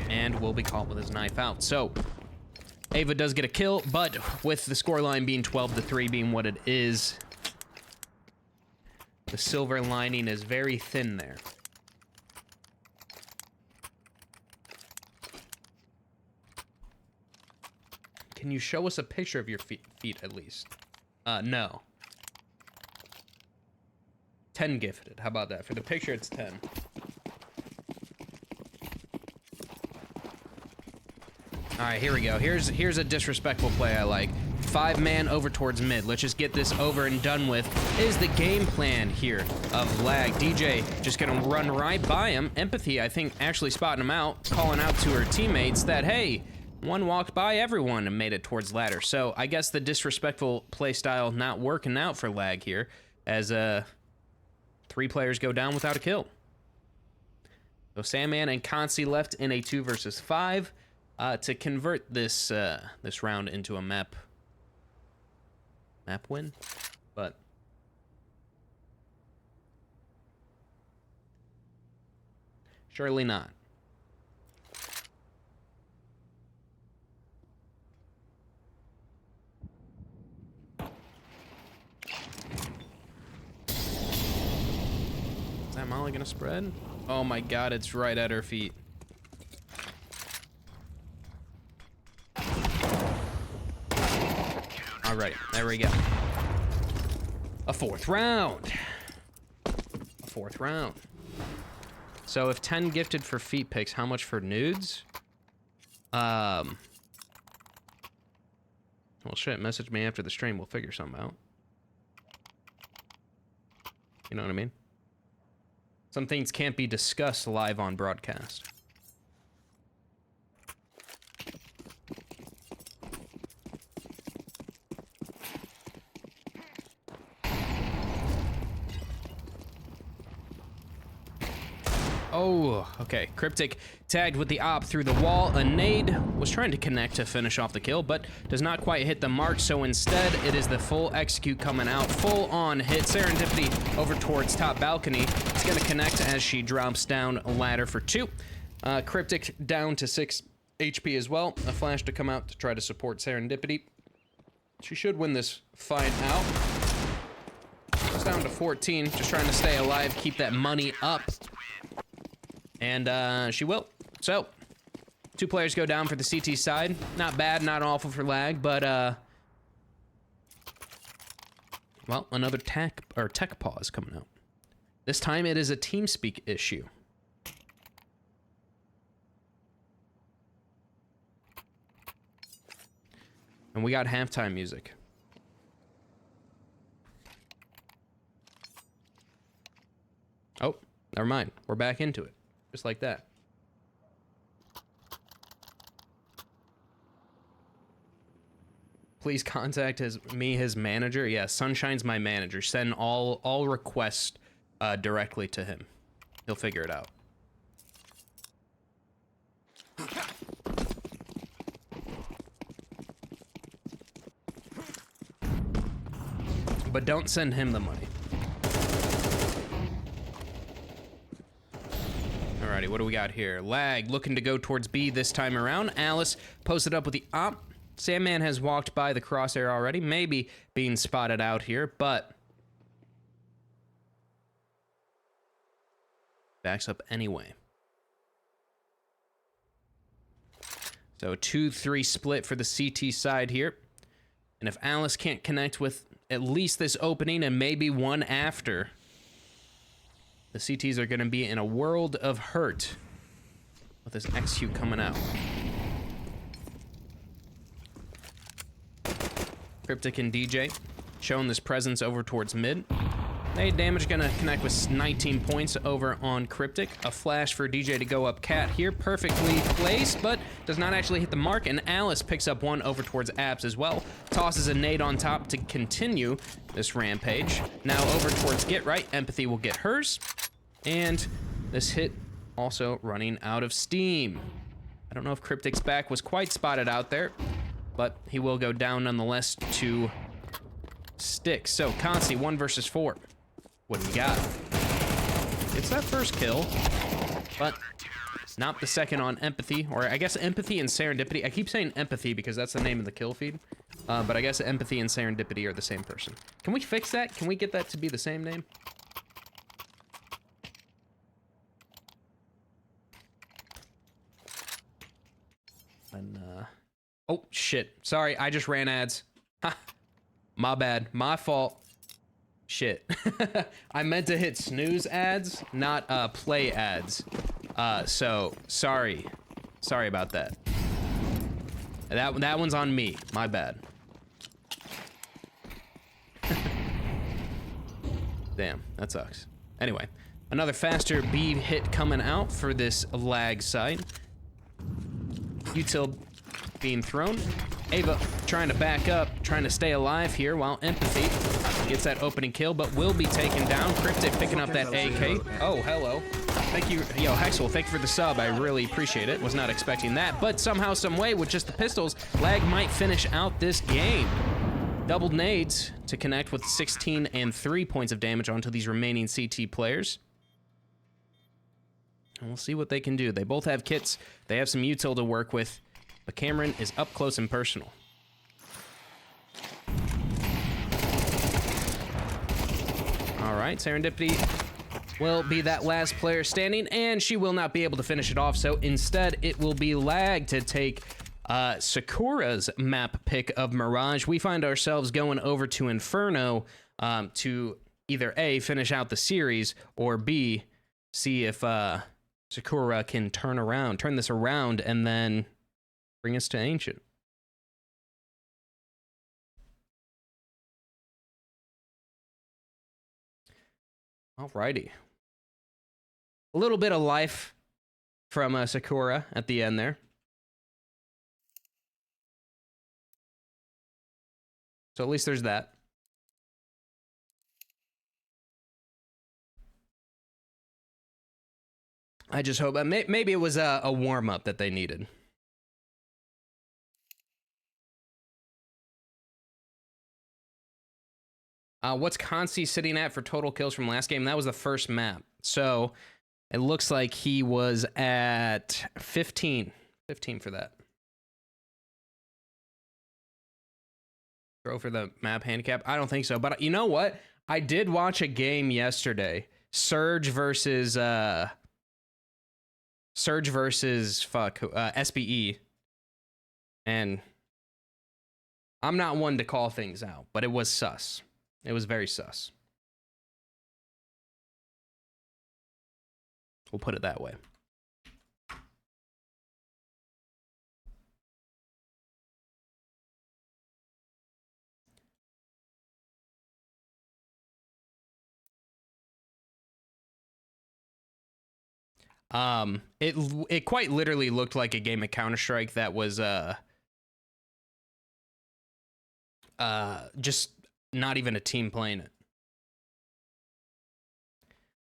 And will be caught with his knife out. So, Ava does get a kill, but with the scoreline being 12-3 being what it is, the silver lining is very thin there. Can you show us a picture of your feet at least? No. 10 gifted. How about that? For the picture, it's 10. All right, here we go. Here's a disrespectful play I like. 5-man over towards mid. Let's just get this over and done with. Is the game plan here of Lag. DJ just gonna run right by him. Empathy, I think, actually spotting him out, calling out to her teammates that, hey, one walked by everyone and made it towards ladder. So I guess the disrespectful play style not working out for Lag here, as 3 players go down without a kill. So Sandman and Consi left in a 2 versus 5 to convert this this round into a map win, but surely not. Is that Molly gonna spread? Oh my god, it's right at her feet. All right, there we go. a fourth round. So if 10 gifted for feet pics, how much for nudes? Well, shit, message me after the stream. We'll figure something out. You know what I mean? Some things can't be discussed live on broadcast. Oh, okay. Cryptic tagged with the op through the wall. A nade was trying to connect to finish off the kill, but does not quite hit the mark, so instead it is the full execute coming out. Full on hit. Serendipity over towards top balcony. It's gonna connect as she drops down a ladder for 2. Cryptic down to 6 HP as well. A flash to come out to try to support Serendipity. She should win this fight out. It's down to 14, just trying to stay alive, keep that money up. And she will. So, 2 players go down for the CT side. Not bad, not awful for lag, but well, another tech pause coming out. This time it is a TeamSpeak issue. And we got halftime music. Oh, never mind. We're back into it. Just like that. Please contact his manager. Yeah, Sunshine's my manager. Send all requests directly to him. He'll figure it out. But don't send him the money. Alrighty, what do we got here? Lag looking to go towards B this time around. Alice posted up with the op. Sandman has walked by the crosshair already, maybe being spotted out here, but backs up anyway. So 2-3 split for the CT side here. And if Alice can't connect with at least this opening and maybe one after, the CTs are going to be in a world of hurt with this execute coming out. Cryptic and DJ showing this presence over towards mid. Nade damage gonna connect with 19 points over on Cryptic. A flash for DJ to go up cat here, perfectly placed, but does not actually hit the mark, and Alice picks up one over towards Abs as well. Tosses a nade on top to continue this rampage. Now over towards Get Right, Empathy will get hers, and this hit also running out of steam. I don't know if Cryptic's back was quite spotted out there, but he will go down nonetheless to stick. So Consti, 1 versus 4. What do we got? It's that first kill, but not the second on Empathy, or I guess Empathy and Serendipity. I keep saying Empathy because that's the name of the kill feed, but I guess Empathy and Serendipity are the same person. Can we fix that? Can we get that to be the same name? And, oh, shit. Sorry, I just ran ads. Ha. My bad. My fault. Shit. I meant to hit snooze ads, not play ads. So sorry. Sorry about that. That one's on me. My bad. Damn, that sucks. Anyway, another faster B hit coming out for this lag side. Util being thrown. Ava trying to back up, trying to stay alive here, while Empathy gets that opening kill, but will be taken down. Cryptic picking up that AK. Oh, hello. Thank you. Yo, Hexel, thank you for the sub. I really appreciate it. Was not expecting that, but somehow, some way, with just the pistols, Lag might finish out this game. Doubled nades to connect with 16 and 3 points of damage onto these remaining CT players. And we'll see what they can do. They both have kits. They have some util to work with. But Cameron is up close and personal. All right, Serendipity will be that last player standing, and she will not be able to finish it off, so instead it will be Lag to take Sakura's map pick of Mirage. We find ourselves going over to Inferno to either A, finish out the series, or B, see if Sakura can turn this around, and then bring us to Ancient. Alrighty. A little bit of life from Sakura at the end there. So at least there's that. I just hope maybe it was a warm-up that they needed. What's Consi sitting at for total kills from last game? That was the first map. So it looks like he was at 15. 15 for that. Throw for the map handicap? I don't think so. But you know what? I did watch a game yesterday. Surge versus SBE. And I'm not one to call things out, but it was sus. It was very sus. We'll put it that way. It quite literally looked like a game of Counter-Strike that was just not even a team playing it.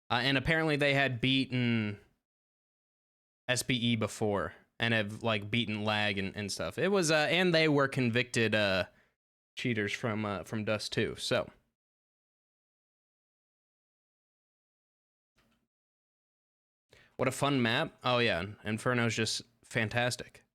And apparently they had beaten SBE before and have like beaten lag and stuff. It was and they were convicted cheaters from Dust too. So what a fun map. Oh yeah, Inferno's just fantastic.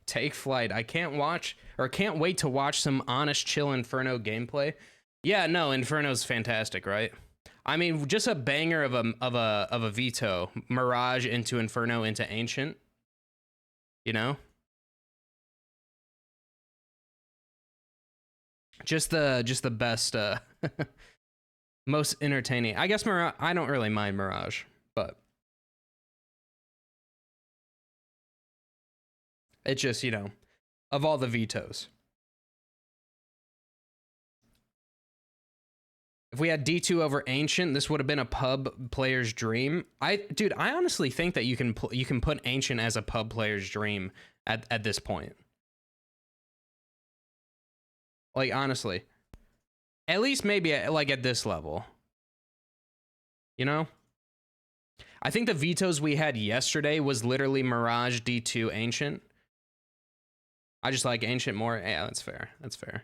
Take flight. I can't wait to watch some honest chill Inferno gameplay. Yeah, no, Inferno's fantastic, right? I mean, just a banger of a veto. Mirage into Inferno into Ancient. You know? Just the best most entertaining. I guess Mirage, I don't really mind Mirage, but it's just, you know, of all the vetoes. If we had D2 over Ancient, this would have been a pub player's dream. Dude, I honestly think that you can put Ancient as a pub player's dream at this point. Like, honestly. At least maybe like at this level. You know? I think the vetoes we had yesterday was literally Mirage, D2, Ancient. I just like Ancient more. Yeah, that's fair. That's fair.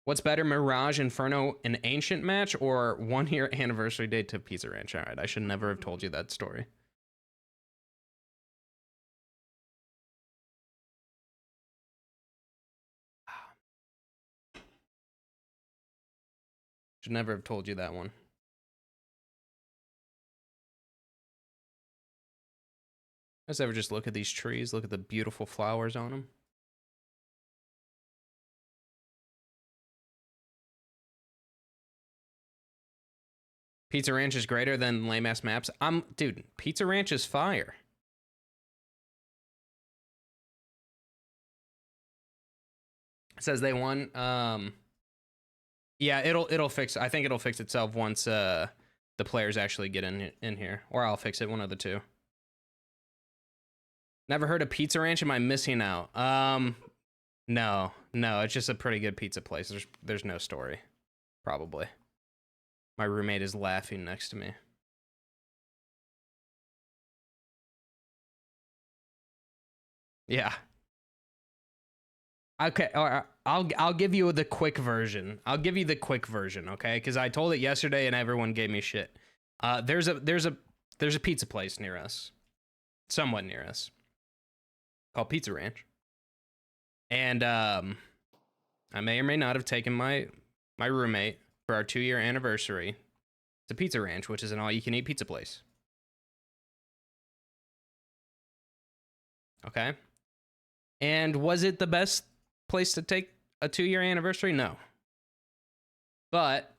What's better, Mirage, Inferno, an Ancient match, or 1 year anniversary date to Pizza Ranch? All right, I should never have told you that story. Should never have told you that one. Guys ever just look at these trees? Look at the beautiful flowers on them. Pizza Ranch is greater than lame ass maps. Dude, Pizza Ranch is fire. It says they won. Yeah, it'll fix. I think it'll fix itself once the players actually get in here, or I'll fix it. One of the two. Never heard of Pizza Ranch? Am I missing out? No, it's just a pretty good pizza place. There's no story, probably. My roommate is laughing next to me. Yeah. Okay, all right. I'll give you the quick version. I'll give you the quick version, okay? Because I told it yesterday and everyone gave me shit. There's a pizza place near us, somewhat near us, called Pizza Ranch. And I may or may not have taken my roommate for our 2-year anniversary to Pizza Ranch, which is an all-you-can-eat pizza place. Okay. And was it the best place to take a 2-year anniversary? No. But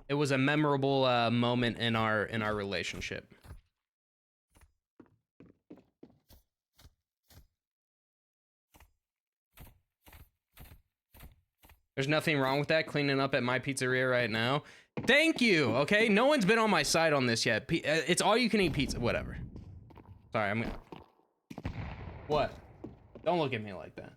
it was a memorable moment in our relationship. There's nothing wrong with that, cleaning up at my pizzeria right now. Thank you, okay? No one's been on my side on this yet. It's all you can eat pizza, whatever. Sorry, I'm gonna... What? Don't look at me like that.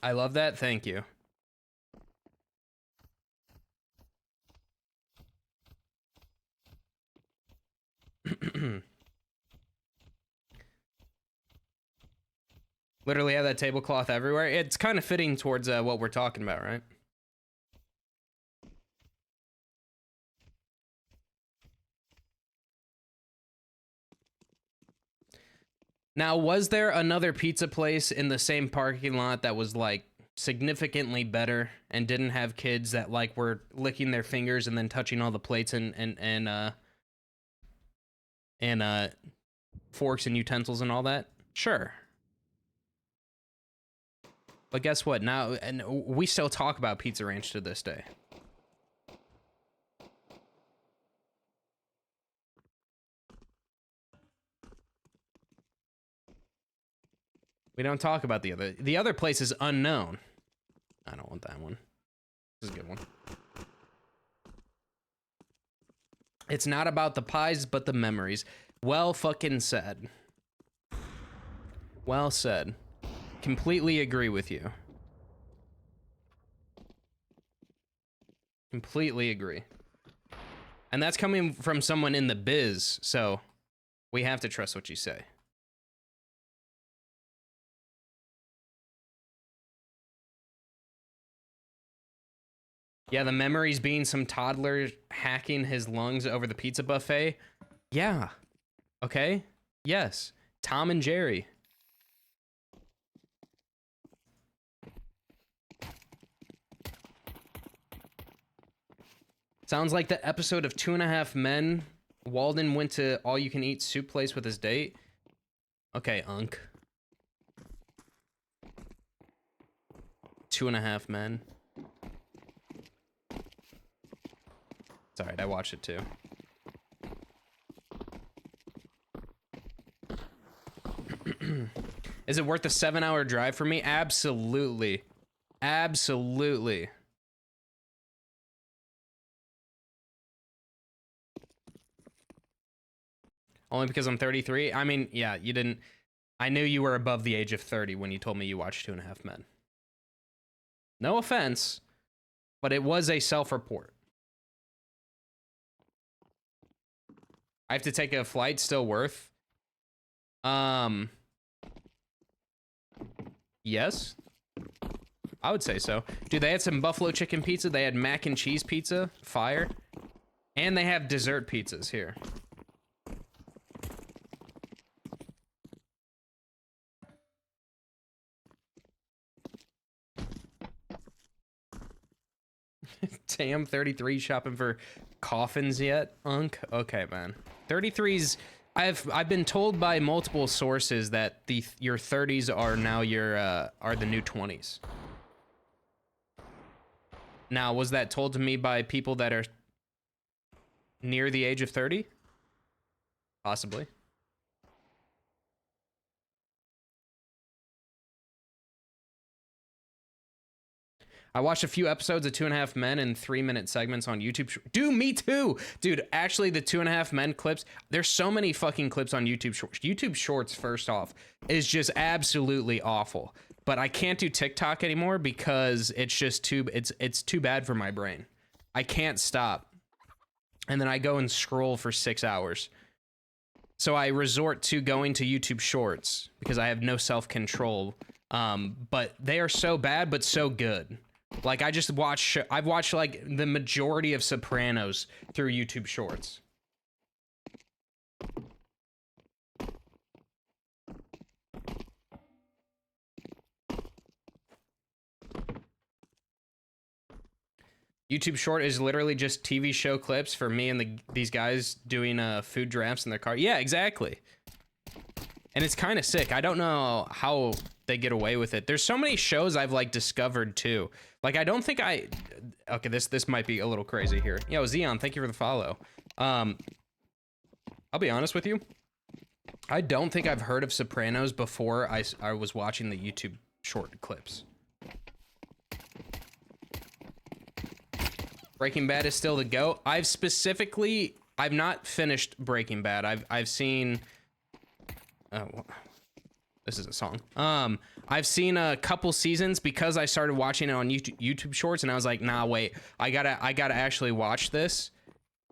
I love that, thank you. Literally have that tablecloth everywhere. It's kind of fitting towards what we're talking about, right? Now, was there another pizza place in the same parking lot that was like significantly better and didn't have kids that like were licking their fingers and then touching all the plates and forks and utensils and all that? Sure. But guess what? Now, and we still talk about Pizza Ranch to this day. We don't talk about the other place is unknown. I don't want that one. This is a good one. It's not about the pies, but the memories. Well fucking said. Well said. Completely agree with you. Completely agree. And that's coming from someone in the biz, so we have to trust what you say. Yeah, the memories being some toddler hacking his lungs over the pizza buffet. Yeah. Okay. Yes. Tom and Jerry. Sounds like the episode of 2.5 Men. Walden went to all-you-can-eat soup place with his date. Okay, Unk. 2.5 Men. It's alright, I watched it too. Is it worth the 7-hour drive for me? Absolutely. Absolutely. Only because I'm 33? I mean, yeah, you didn't... I knew you were above the age of 30 when you told me you watched 2.5 Men. No offense, but it was a self-report. I have to take a flight, still worth? Yes. I would say so. Dude, they had some buffalo chicken pizza. They had mac and cheese pizza. Fire. And they have dessert pizzas here. Damn, 33 shopping for coffins yet, Unk? Okay, man. 33's... I've been told by multiple sources that your 30s are now are the new 20s. Now, was that told to me by people that are near the age of 30? Possibly. I watched a few episodes of 2.5 Men in 3-minute segments on YouTube. Dude, me too! Dude, actually, the 2.5 Men clips, there's so many fucking clips on YouTube Shorts. YouTube Shorts, first off, is just absolutely awful. But I can't do TikTok anymore because it's just it's too bad for my brain. I can't stop. And then I go and scroll for 6 hours. So I resort to going to YouTube Shorts because I have no self-control. But they are so bad, but so good. Like I've watched like the majority of Sopranos through YouTube Shorts. YouTube Short is literally just TV show clips for me and these guys doing food drafts in their car. Yeah, exactly. And it's kind of sick. I don't know how they get away with it. There's so many shows I've like discovered too. Like I don't think okay, this might be a little crazy here. Yo, Xeon, thank you for the follow. I'll be honest with you. I don't think I've heard of Sopranos before I was watching the YouTube Short clips. Breaking Bad is still the GOAT. I've not finished Breaking Bad. I've seen, oh, this is a song. I've seen a couple seasons because I started watching it on YouTube Shorts, and I was like, nah, wait, I gotta actually watch this,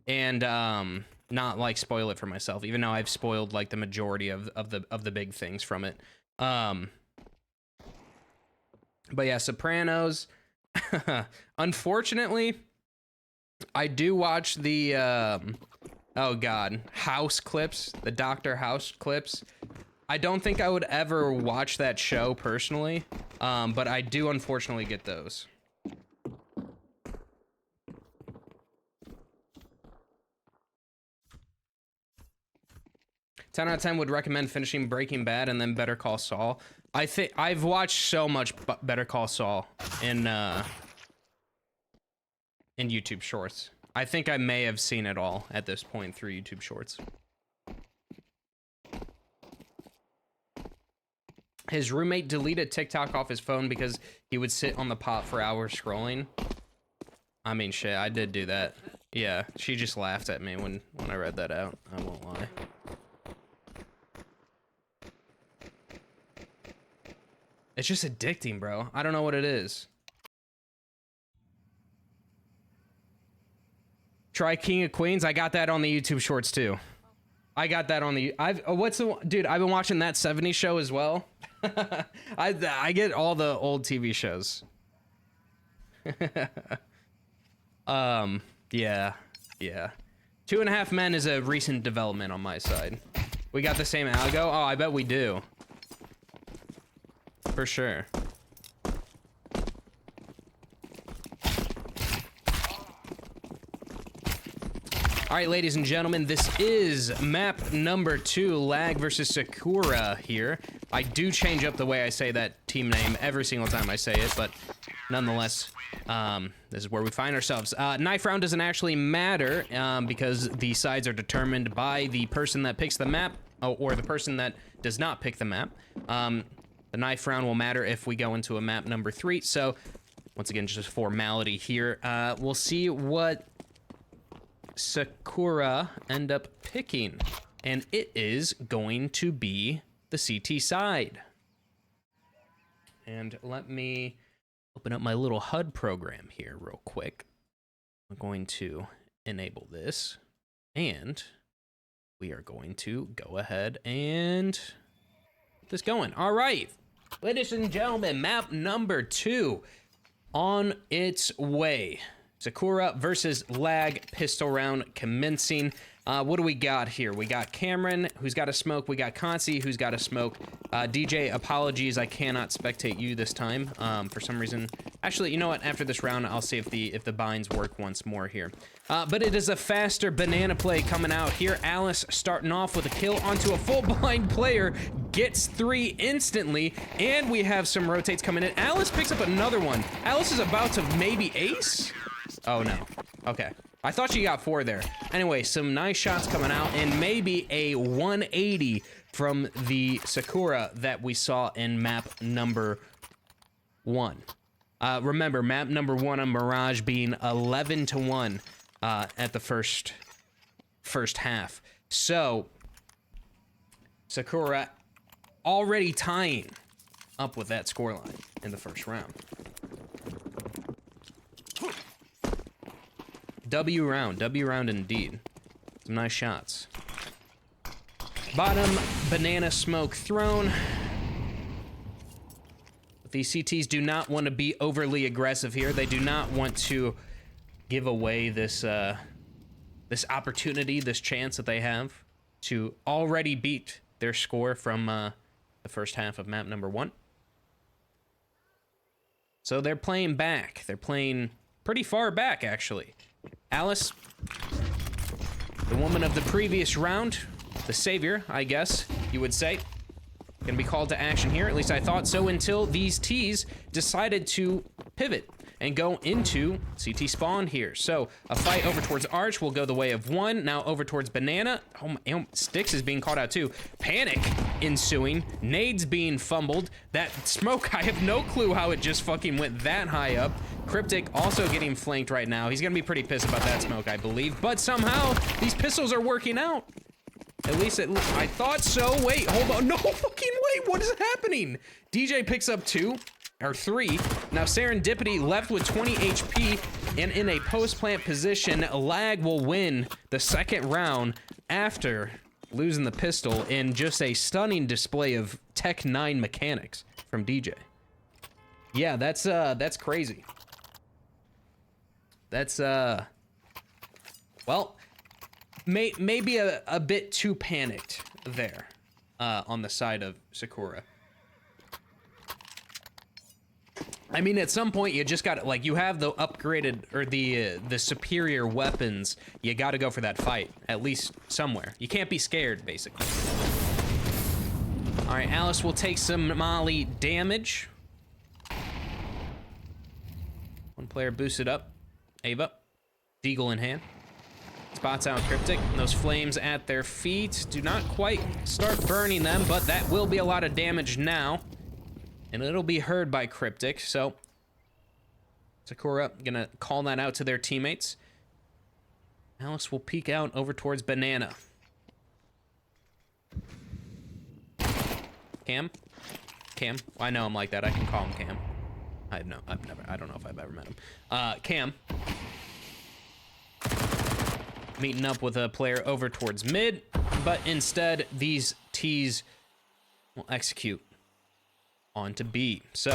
and not like spoil it for myself, even though I've spoiled like the majority of the big things from it. But yeah, Sopranos. Unfortunately, I do watch the oh god, House clips, the Dr. House clips. I don't think I would ever watch that show personally, but I do unfortunately get those. 10 out of 10 would recommend finishing Breaking Bad and then Better Call Saul. I think I've watched so much Better Call Saul in YouTube Shorts. I think I may have seen it all at this point through YouTube Shorts. His roommate deleted TikTok off his phone because he would sit on the pot for hours scrolling. I mean, shit, I did do that. Yeah, she just laughed at me when I read that out. I won't lie. It's just addicting, bro. I don't know what it is. Try King of Queens. I got that on the YouTube Shorts too. I got that on the. What's the dude? I've been watching that '70s show as well. I get all the old TV shows. Yeah. 2.5 Men is a recent development on my side. We got the same algo. Oh, I bet we do. For sure. All right, ladies and gentlemen, this is map number 2, Lag versus Sakura here. I do change up the way I say that team name every single time I say it, but nonetheless, this is where we find ourselves. Knife round doesn't actually matter because the sides are determined by the person that picks the map or the person that does not pick the map. The knife round will matter if we go into a map number 3. So, once again, just a formality here. We'll see what Sakura end up picking. And it is going to be the CT side. And let me open up my little HUD program here real quick. I'm going to enable this. And we are going to go ahead and get this going. All right. Ladies and gentlemen, map number 2 on its way. Sakura versus Lag, pistol round commencing. What do we got here? We got Cameron, who's got a smoke. We got Consi, who's got a smoke. DJ, apologies, I cannot spectate you this time for some reason. Actually, you know what? After this round, I'll see if the binds work once more here. But it is a faster banana play coming out here. Alice starting off with a kill onto a full blind player, gets 3 instantly, and we have some rotates coming in. Alice picks up another one. Alice is about to maybe ace? Oh no. Okay. I thought she got 4 there. Anyway, some nice shots coming out, and maybe a 180 from the Sakura that we saw in map number 1. Remember, map number 1 on Mirage being 11-1 at the first half. So, Sakura already tying up with that scoreline in the first round. W round indeed. Some nice shots. Bottom, banana smoke thrown. These CTs do not want to be overly aggressive here. They do not want to give away this this opportunity, this chance that they have to already beat their score from the first half of map number 1. So they're playing back. They're playing pretty far back, actually. Alice, the woman of the previous round, the savior, I guess you would say, gonna be called to action here. At least I thought so until these T's decided to pivot and go into CT spawn here. So a fight over towards Arch will go the way of one. Now over towards Banana. Oh my, Sticks is being called out too. Panic ensuing. Nades being fumbled. That smoke, I have no clue how it just fucking went that high up. Cryptic also getting flanked right now. He's gonna be pretty pissed about that smoke, I believe. But somehow these pistols are working out. At least I thought so. Wait, hold on. No fucking wait. What is happening? DJ picks up 2 or 3. Now Serendipity left with 20 HP and in a post-plant position. Lag will win the second round after losing the pistol in just a stunning display of Tech 9 mechanics from DJ. Yeah, that's crazy. That's well, maybe a bit too panicked there on the side of Sakura. I mean, at some point you just got, like, you have the upgraded or the superior weapons. You got to go for that fight at least somewhere. You can't be scared, basically. All right, Alice will take some Molly damage. One player boosted up. Ava, Deagle in hand. Spots out Cryptic. Those flames at their feet do not quite start burning them, but that will be a lot of damage now. And it'll be heard by Cryptic, so Sakura gonna call that out to their teammates. Alice will peek out over towards Banana. Cam? Cam? I know him like that. I can call him Cam. I don't know if I've ever met him. Cam. Meeting up with a player over towards mid, but instead these T's will execute onto B. So,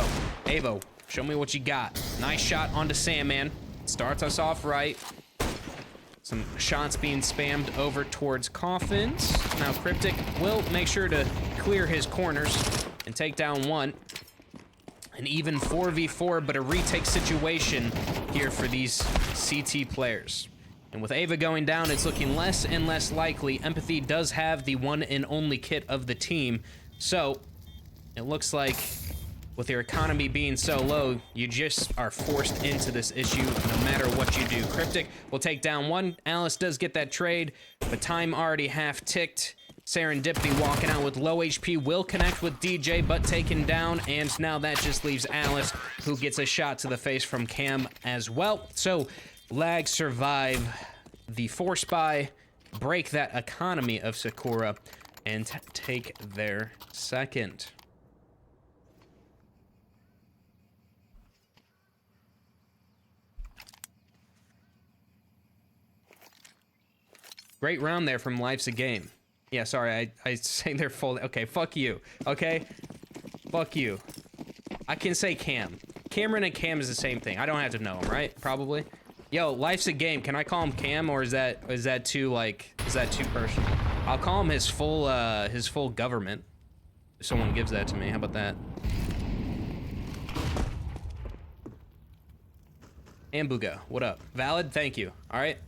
Avo, show me what you got. Nice shot onto Sandman. Starts us off right. Some shots being spammed over towards Coffins. Now Cryptic will make sure to clear his corners and take down one. An even 4v4, but a retake situation here for these CT players. And with Ava going down, it's looking less and less likely. Empathy does have the one and only kit of the team. So, it looks like with your economy being so low, you just are forced into this issue no matter what you do. Cryptic will take down one. Alice does get that trade, but time already half ticked. Serendipity walking out with low HP will connect with DJ, but taken down, and now that just leaves Alice, who gets a shot to the face from Cam as well. So, Lag survive the force buy, break that economy of Sakura, and take their second. Great round there from Life's a Game. Yeah, sorry, I say they're full. Okay, fuck you. Okay? Fuck you. I can say Cam. Cameron and Cam is the same thing. I don't have to know him, right? Probably. Yo, Life's a Game. Can I call him Cam, or is that too, like, is that too personal? I'll call him his full government. If someone gives that to me. How about that? Ambuga, what up? Valid, thank you. All right.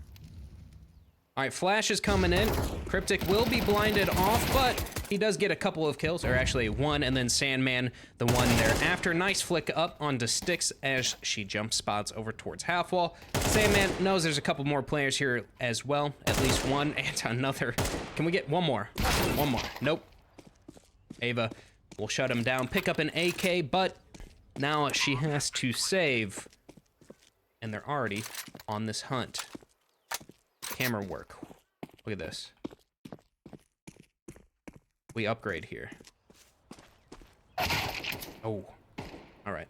All right, Flash is coming in. Cryptic will be blinded off, but he does get a couple of kills, or actually one, and then Sandman, the one thereafter. Nice flick up onto Sticks as she jump spots over towards half wall. Sandman knows there's a couple more players here as well, at least one and another. Can we get one more? One more. Nope. Ava will shut him down, pick up an AK, but now she has to save, and they're already on this hunt. Camera work. Look at this. We upgrade here. Oh. Alright.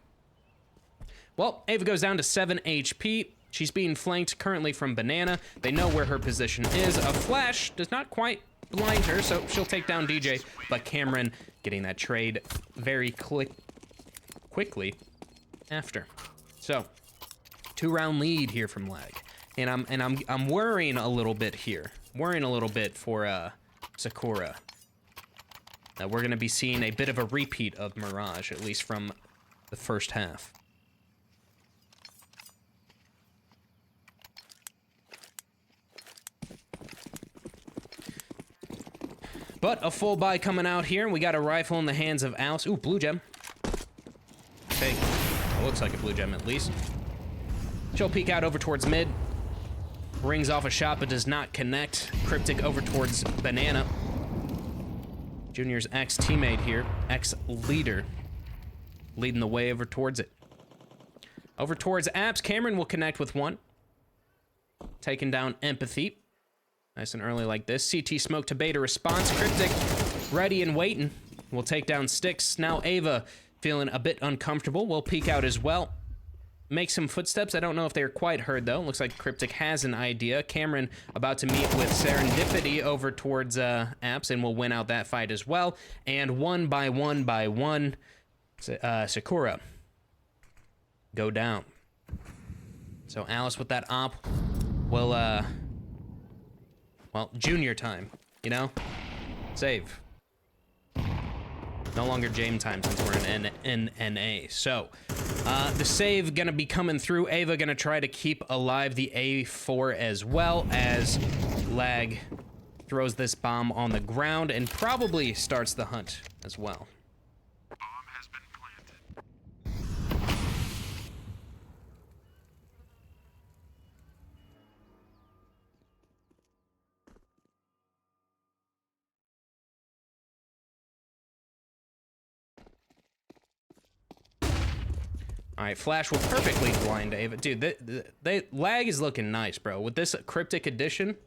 Well, Ava goes down to 7 HP. She's being flanked currently from Banana. They know where her position is. A flash does not quite blind her, so she'll take down DJ. But Cameron getting that trade very quickly quickly after. So, 2-round lead here from Lag. And I'm worrying a little bit here. Worrying a little bit for Sakura. That we're gonna be seeing a bit of a repeat of Mirage, at least from the first half. But a full buy coming out here, and we got a rifle in the hands of Alice. Ooh, blue gem. Okay, it looks like a blue gem at least. She'll peek out over towards mid. Rings off a shot, but does not connect. Cryptic over towards Banana. Junior's ex-teammate here, ex-leader, leading the way over towards it. Over towards Apps, Cameron will connect with one. Taking down Empathy. Nice and early like this. CT smoke to beta response. Cryptic ready and waiting. We'll take down Sticks. Now Ava feeling a bit uncomfortable. We'll peek out as well. Make some footsteps. I don't know if they're quite heard though. Looks like Cryptic has an idea. Cameron about to meet with Serendipity over towards Apps, and will win out that fight as well. And one by one, Sakura go down. So Alice with that op will well, Junior time, you know? Save. No longer James time since we're in NA. So, the save gonna be coming through. Ava gonna try to keep alive the A4 as well as Lag throws this bomb on the ground and probably starts the hunt as well. All right, Flash will perfectly blind Ava. Dude, Lag is looking nice, bro. With this Cryptic edition,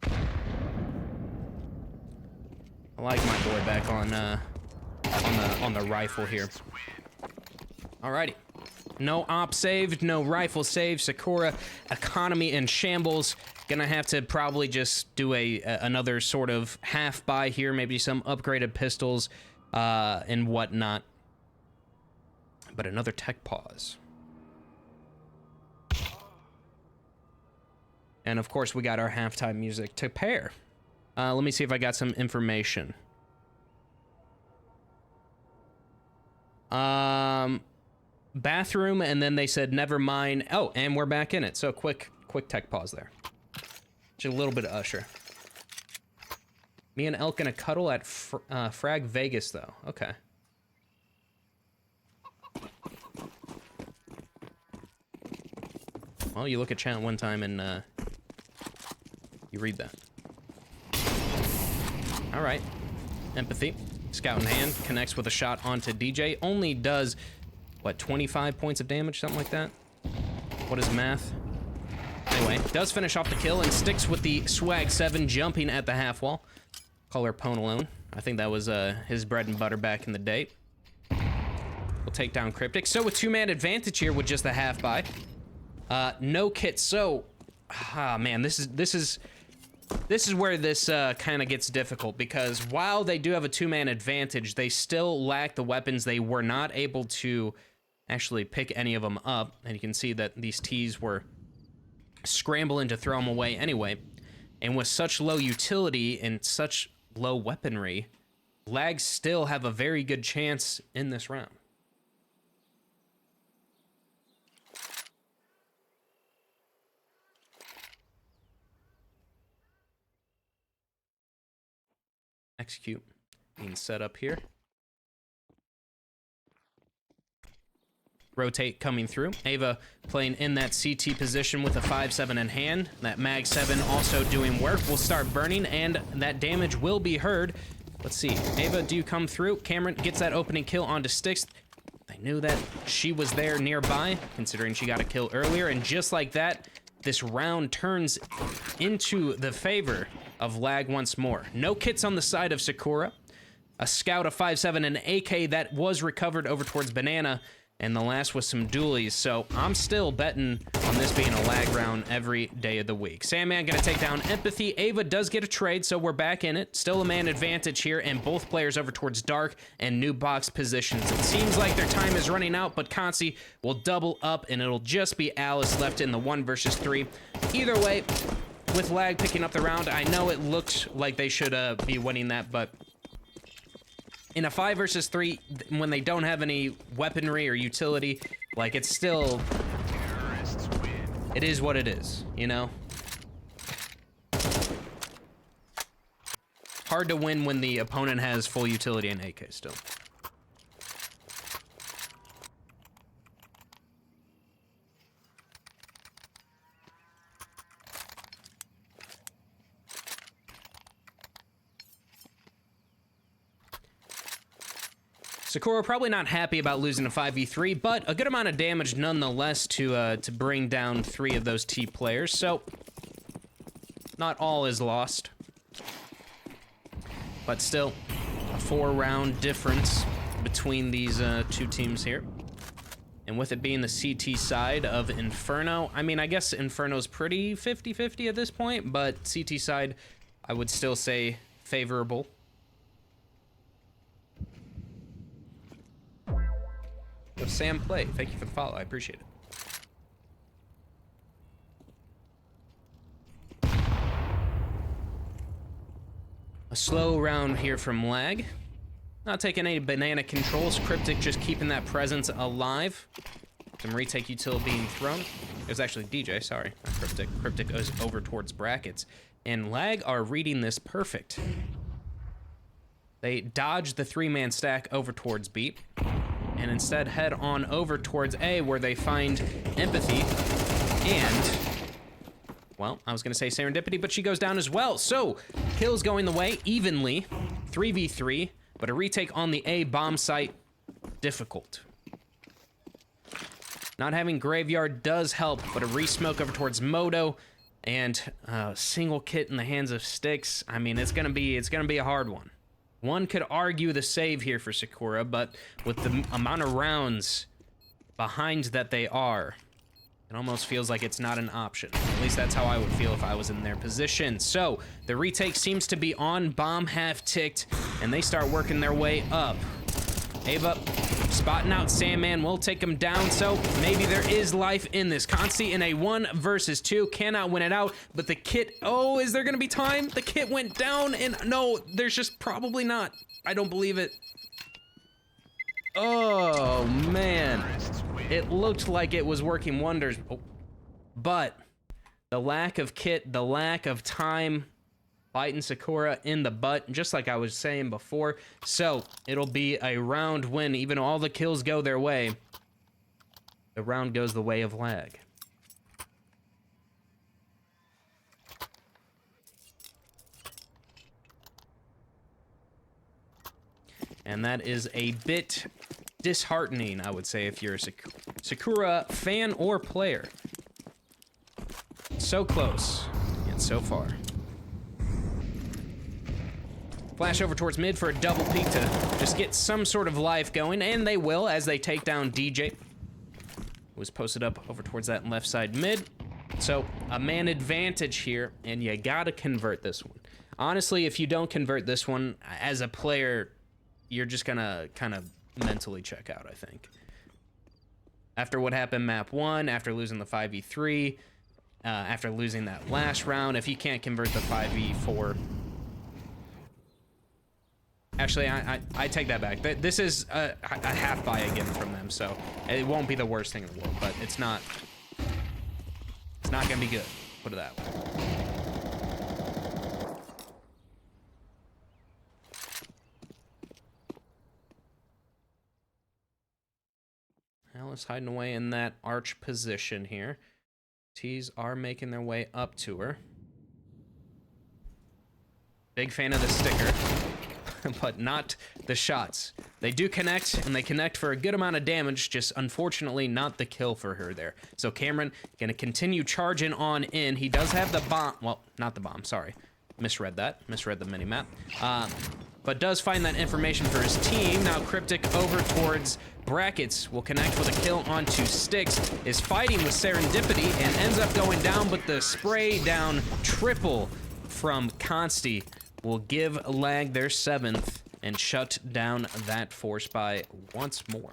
I like my boy back on the rifle here. Alrighty, no op saved, no rifle saved. Sakura economy in shambles. Gonna have to probably just do another sort of half buy here, maybe some upgraded pistols and whatnot. But another tech pause. And of course, we got our halftime music to pair. Let me see if I got some information. Bathroom, and then they said, never mind. Oh, and we're back in it. So quick tech pause there. Just a little bit of Usher. Me and Elk gonna cuddle at Frag Vegas, though. Okay. Well, you look at chat one time and you read that. All right. Empathy. Scout in hand. Connects with a shot onto DJ. Only does, what, 25 points of damage? Something like that? What is math? Anyway, does finish off the kill and sticks with the Swag 7 jumping at the half wall. Call her Ponalone. I think that was his bread and butter back in the day. We'll take down Cryptic. So with 2-man advantage here with just a half buy. No kit. So, man, this is where this kind of gets difficult, because while they do have a 2-man advantage, they still lack the weapons. They were not able to actually pick any of them up, and you can see that these T's were scrambling to throw them away anyway. And with such low utility and such low weaponry, Lags still have a very good chance in this round. Execute being set up here. Rotate coming through. Ava playing in that CT position with a 5-7 in hand. That Mag 7 also doing work. Will start burning, and that damage will be heard. Let's see. Ava, do you come through? Cameron gets that opening kill onto Sticks. They knew that she was there nearby, considering she got a kill earlier. And just like that, this round turns into the favor of Lag once more. No kits on the side of Sakura. A Scout, a 5-7, and an AK that was recovered over towards Banana. and the last was some dualies, so I'm still betting on this being a lag round every day of the week. Sandman gonna take down Empathy. Ava does get a trade, so we're back in it. Still a man advantage here, and both players over towards Dark and new box positions. It seems like their time is running out, but Consi will double up, and it'll just be Alice left in the 1 versus 3. Either way, with lag picking up the round, I know it looks like they should be winning that, but in a 5 versus 3, when they don't have any weaponry or utility, like, it's still, it is what it is, you know? Hard to win when the opponent has full utility and AK still. Sakura probably not happy about losing a 5v3, but a good amount of damage nonetheless to bring down 3 of those T players, so not all is lost. But still, a 4-round difference between these 2 teams here. And with it being the CT side of Inferno, I mean, I guess Inferno's pretty 50-50 at this point, but CT side, I would still say favorable. Sam Play, thank you for the follow. I appreciate it. A slow round here from Lag. Not taking any banana controls. Cryptic just keeping that presence alive. Some retake util being thrown. It was actually DJ, sorry, not Cryptic. Cryptic goes over towards brackets. And Lag are reading this perfect. They dodge the 3-man stack over towards B, and instead head on over towards A, where they find Empathy, and, well, I was gonna say Serendipity, but she goes down as well. So, kills going the way, evenly, 3v3, but a retake on the A bomb site, difficult. Not having Graveyard does help, but a re-smoke over towards Moto, and a single kit in the hands of Styx. I mean, it's gonna be a hard one. One could argue the save here for Sakura, but with the amount of rounds behind that they are, it almost feels like it's not an option. At least that's how I would feel if I was in their position. So, the retake seems to be on, bomb half ticked, and they start working their way up. Ava spotting out Sandman will take him down, so maybe there is life in this. Consi in a 1 versus 2, cannot win it out, but the kit, oh, is there gonna be time? The kit went down, and no, there's just probably not. I don't believe it. Oh, man. It looked like it was working wonders, but the lack of kit, the lack of time, biting Sakura in the butt, just like I was saying before. So, it'll be a round win. Even though all the kills go their way, the round goes the way of Lag. And that is a bit disheartening, I would say, if you're a Sakura fan or player. So close, yet so far. Flash over towards mid for a double peek to just get some sort of life going, and they will as they take down DJ. Was posted up over towards that left side mid. So, a man advantage here, and you gotta convert this one. Honestly, if you don't convert this one, as a player, you're just gonna kind of mentally check out, I think. After what happened map 1, after losing the 5v3, after losing that last round, if you can't convert the 5v4, actually, I take that back. This is a half buy again from them, so it won't be the worst thing in the world, but it's not gonna be good, put it that way. Alice hiding away in that arch position here. T's are making their way up to her. Big fan of the sticker. But not the shots. They do connect, and they connect for a good amount of damage, just unfortunately not the kill for her there. So Cameron gonna continue charging on in. He does have the bomb, well, not the bomb, sorry. Misread that, misread the mini-map. but does find that information for his team. Now Cryptic over towards Brackets will connect with a kill onto Styx, is fighting with Serendipity and ends up going down, but the spray down triple from Consti will give Lag their 7th and shut down that force buy once more.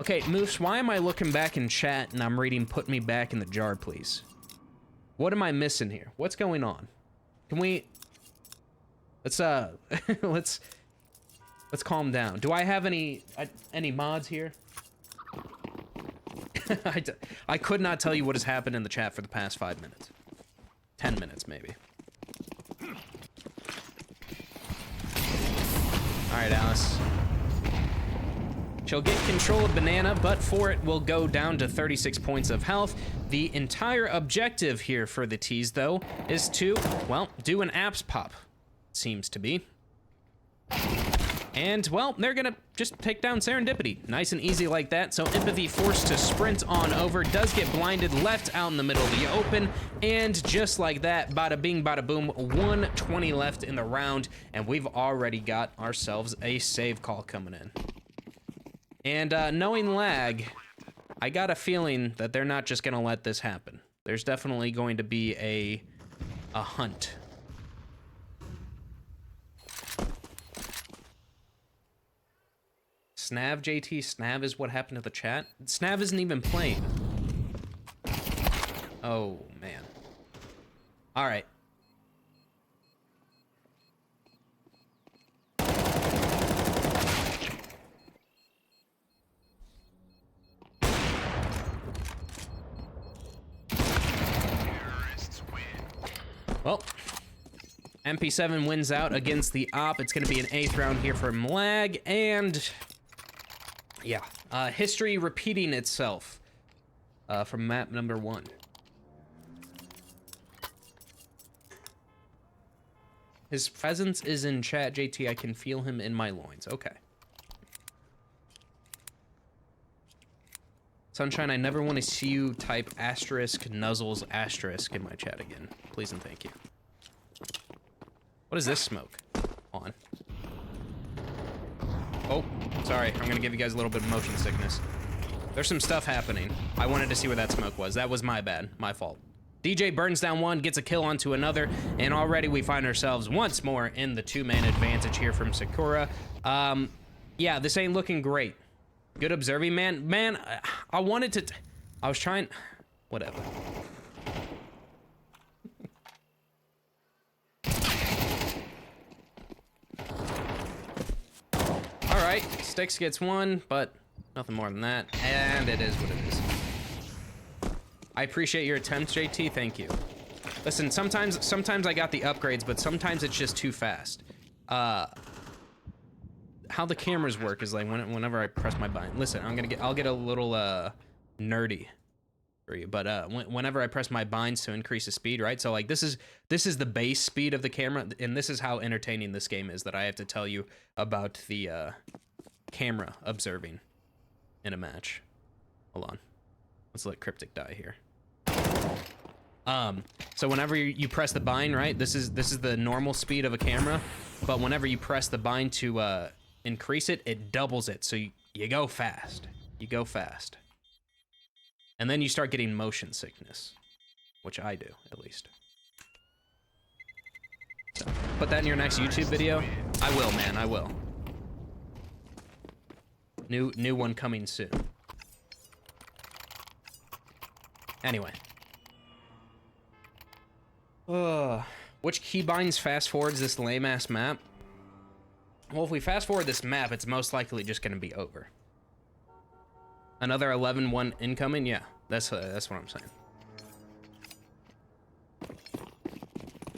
Okay, Moose, why am I looking back in chat and I'm reading "Put me back in the jar, please"? What am I missing here? What's going on? Can we... Let's, let's calm down. Do I have any mods here? I could not tell you what has happened in the chat for the past 5 minutes. 10 minutes, maybe. Alright, Alice. She'll get control of Banana, but for it will go down to 36 points of health. The entire objective here for the T's, though, is to, well, do an apps pop. Seems to be. And, well, they're gonna just take down Serendipity. Nice and easy like that. So Empathy forced to sprint on over, does get blinded, left out in the middle of the open, and just like that, bada bing, bada boom, 120 left in the round, and we've already got ourselves a save call coming in. And knowing Lag, I got a feeling that they're not just gonna let this happen. There's definitely going to be a hunt. Snav, JT, Snav is what happened to the chat? Snav isn't even playing. Oh, man. All right. Well, MP7 wins out against the Op. It's going to be an 8th round here from Lag, and yeah, history repeating itself from map number 1. His presence is in chat, JT. I can feel him in my loins. Okay. Sunshine, I never want to see you type asterisk nuzzles asterisk in my chat again. Please and thank you. What is this smoke on? Oh, sorry. I'm gonna give you guys a little bit of motion sickness. There's some stuff happening. I wanted to see where that smoke was. That was my bad. My fault. DJ burns down one, gets a kill onto another, and already we find ourselves once more in the 2-man advantage here from Sakura. Yeah, this ain't looking great. Good observing, man. Man, I wanted to... I was trying... Whatever. Alright, Styx gets one, but nothing more than that. And it is what it is. I appreciate your attempts, JT. Thank you. Listen, sometimes I got the upgrades, but sometimes it's just too fast. How the cameras work is like whenever I press my bind. Listen, I'll get a little nerdy for you, but whenever I press my binds to increase the speed, right? So like this is the base speed of the camera, and this is how entertaining this game is that I have to tell you about the camera observing in a match. Hold on, let's let Cryptic die here. So whenever you press the bind, right? This is the normal speed of a camera, but whenever you press the bind to increase it, it doubles it. So you go fast. You go fast. And then you start getting motion sickness, which I do, at least. So, put that in your next YouTube video. I will, man, I will. New one coming soon. Anyway. Which keybinds fast forwards this lame-ass map? Well, if we fast forward this map, it's most likely just gonna be over. Another 11-1 incoming? Yeah, that's what I'm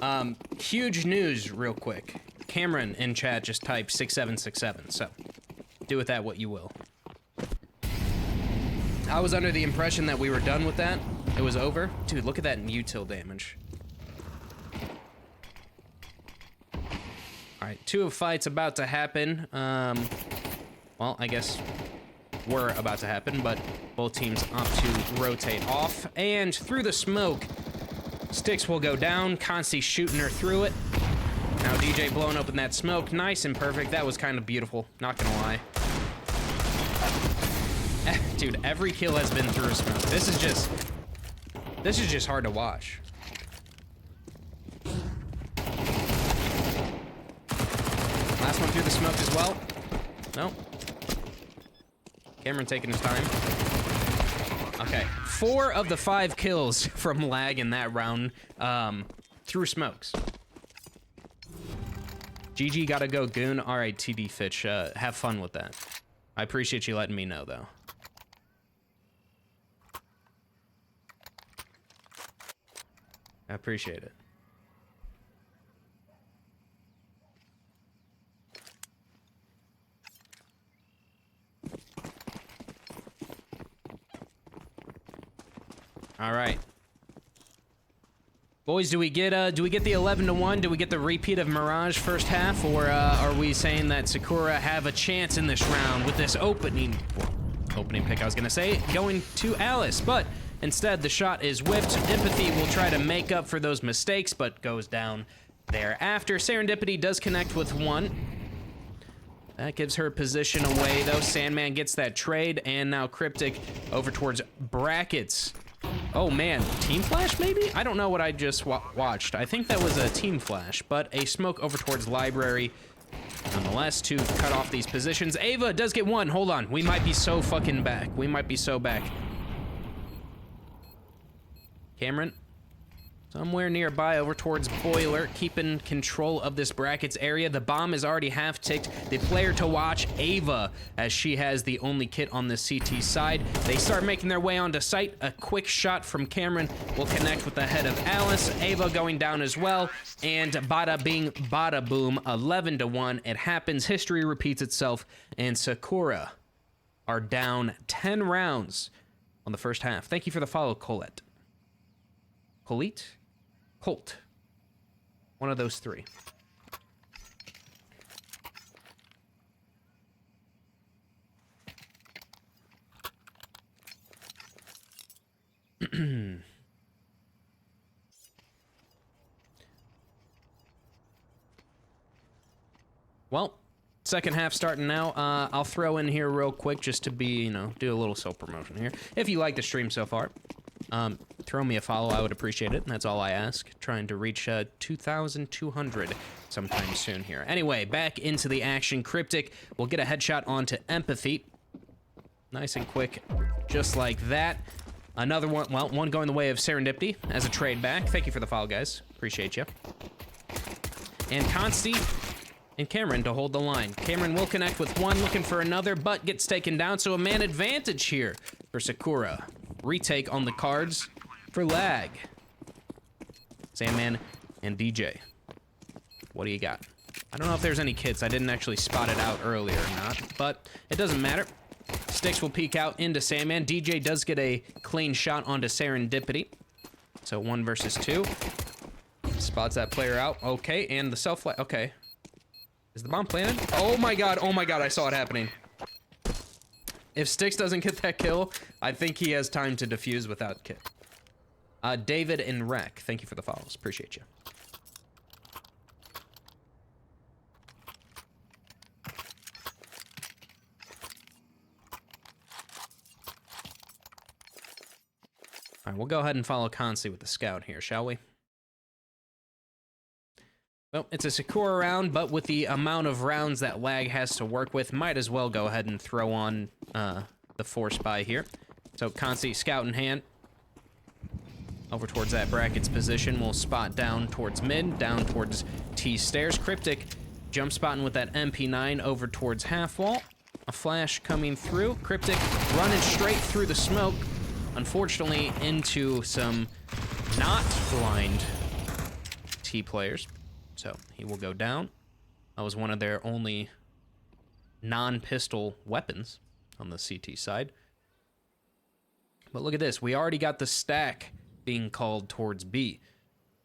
saying. Huge news real quick. Cameron in chat just typed 6767, so do with that what you will. I was under the impression that we were done with that. It was over. Dude, look at that util damage. Alright, 2 of fights about to happen. Well, I guess were about to happen, but both teams opt to rotate off. And through the smoke, Styx will go down. Consti shooting her through it. Now DJ blowing open that smoke. Nice and perfect. That was kind of beautiful. Not gonna lie. Dude, every kill has been through a smoke. This is just hard to watch. Last one through the smoke as well. No. Cameron taking his time. Okay, 4 of the 5 kills from lag in that round through smokes. GG gotta go, Goon. All right, TD Fitch, have fun with that. I appreciate you letting me know, though. I appreciate it. All right. Boys, do we get the 11-1? Do we get the repeat of Mirage first half, or are we saying that Sakura have a chance in this round with this opening pick, I was gonna say, going to Alice, but instead the shot is whipped. Empathy will try to make up for those mistakes, but goes down thereafter. Serendipity does connect with 1. That gives her position away, though. Sandman gets that trade, and now Cryptic over towards Brackets. Oh man, team flash maybe? I don't know what I just watched. I think that was a team flash, but a smoke over towards Library nonetheless to cut off these positions. Ava does get 1. Hold on, we might be so fucking back. We might be so back. Cameron, somewhere nearby over towards Boiler, keeping control of this Brackets area. The bomb is already half ticked. The player to watch, Ava, as she has the only kit on the CT side. They start making their way onto site. A quick shot from Cameron will connect with the head of Alice. Ava going down as well, and bada bing, bada boom, 11-1. It happens, history repeats itself, and Sakura are down 10 rounds on the first half. Thank you for the follow, Colette. Colt. One of those 3. Well, second half starting now. I'll throw in here real quick just to be, do a little self-promotion here. If you like the stream so far, throw me a follow. I would appreciate it. That's all I ask. Trying to reach 2,200 sometime soon here. Anyway, back into the action. Cryptic will get a headshot onto Empathy. Nice and quick, just like that. Another one, well, one going the way of Serendipity as a trade back. Thank you for the follow, guys. Appreciate you. And Consti and Cameron to hold the line. Cameron will connect with 1, looking for another, but gets taken down, so a man advantage here for Sakura. Retake on the cards for lag. Sandman and DJ. What do you got? I don't know if there's any kits. I didn't actually spot it out earlier or not, but it doesn't matter. Sticks will peek out into Sandman. DJ does get a clean shot onto Serendipity. So 1 versus 2. Spots that player out. Okay, and the self-flat. Okay. Is the bomb planted? Oh my god, I saw it happening. If Sticks doesn't get that kill, I think he has time to defuse without kit. David and Rec, thank you for the follows. Appreciate you. All right, we'll go ahead and follow Consi with the scout here, shall we? Well, it's a Sakura round, but with the amount of rounds that lag has to work with, might as well go ahead and throw on the Force Spy here. So Consi, scout in hand. Over towards that Brackets position, we'll spot down towards mid, down towards T stairs. Cryptic jump spotting with that MP9 over towards half wall. A flash coming through. Cryptic running straight through the smoke. Unfortunately, into some not blind T players. So he will go down. That was one of their only non-pistol weapons on the CT side. But look at this. We already got the stack being called towards B,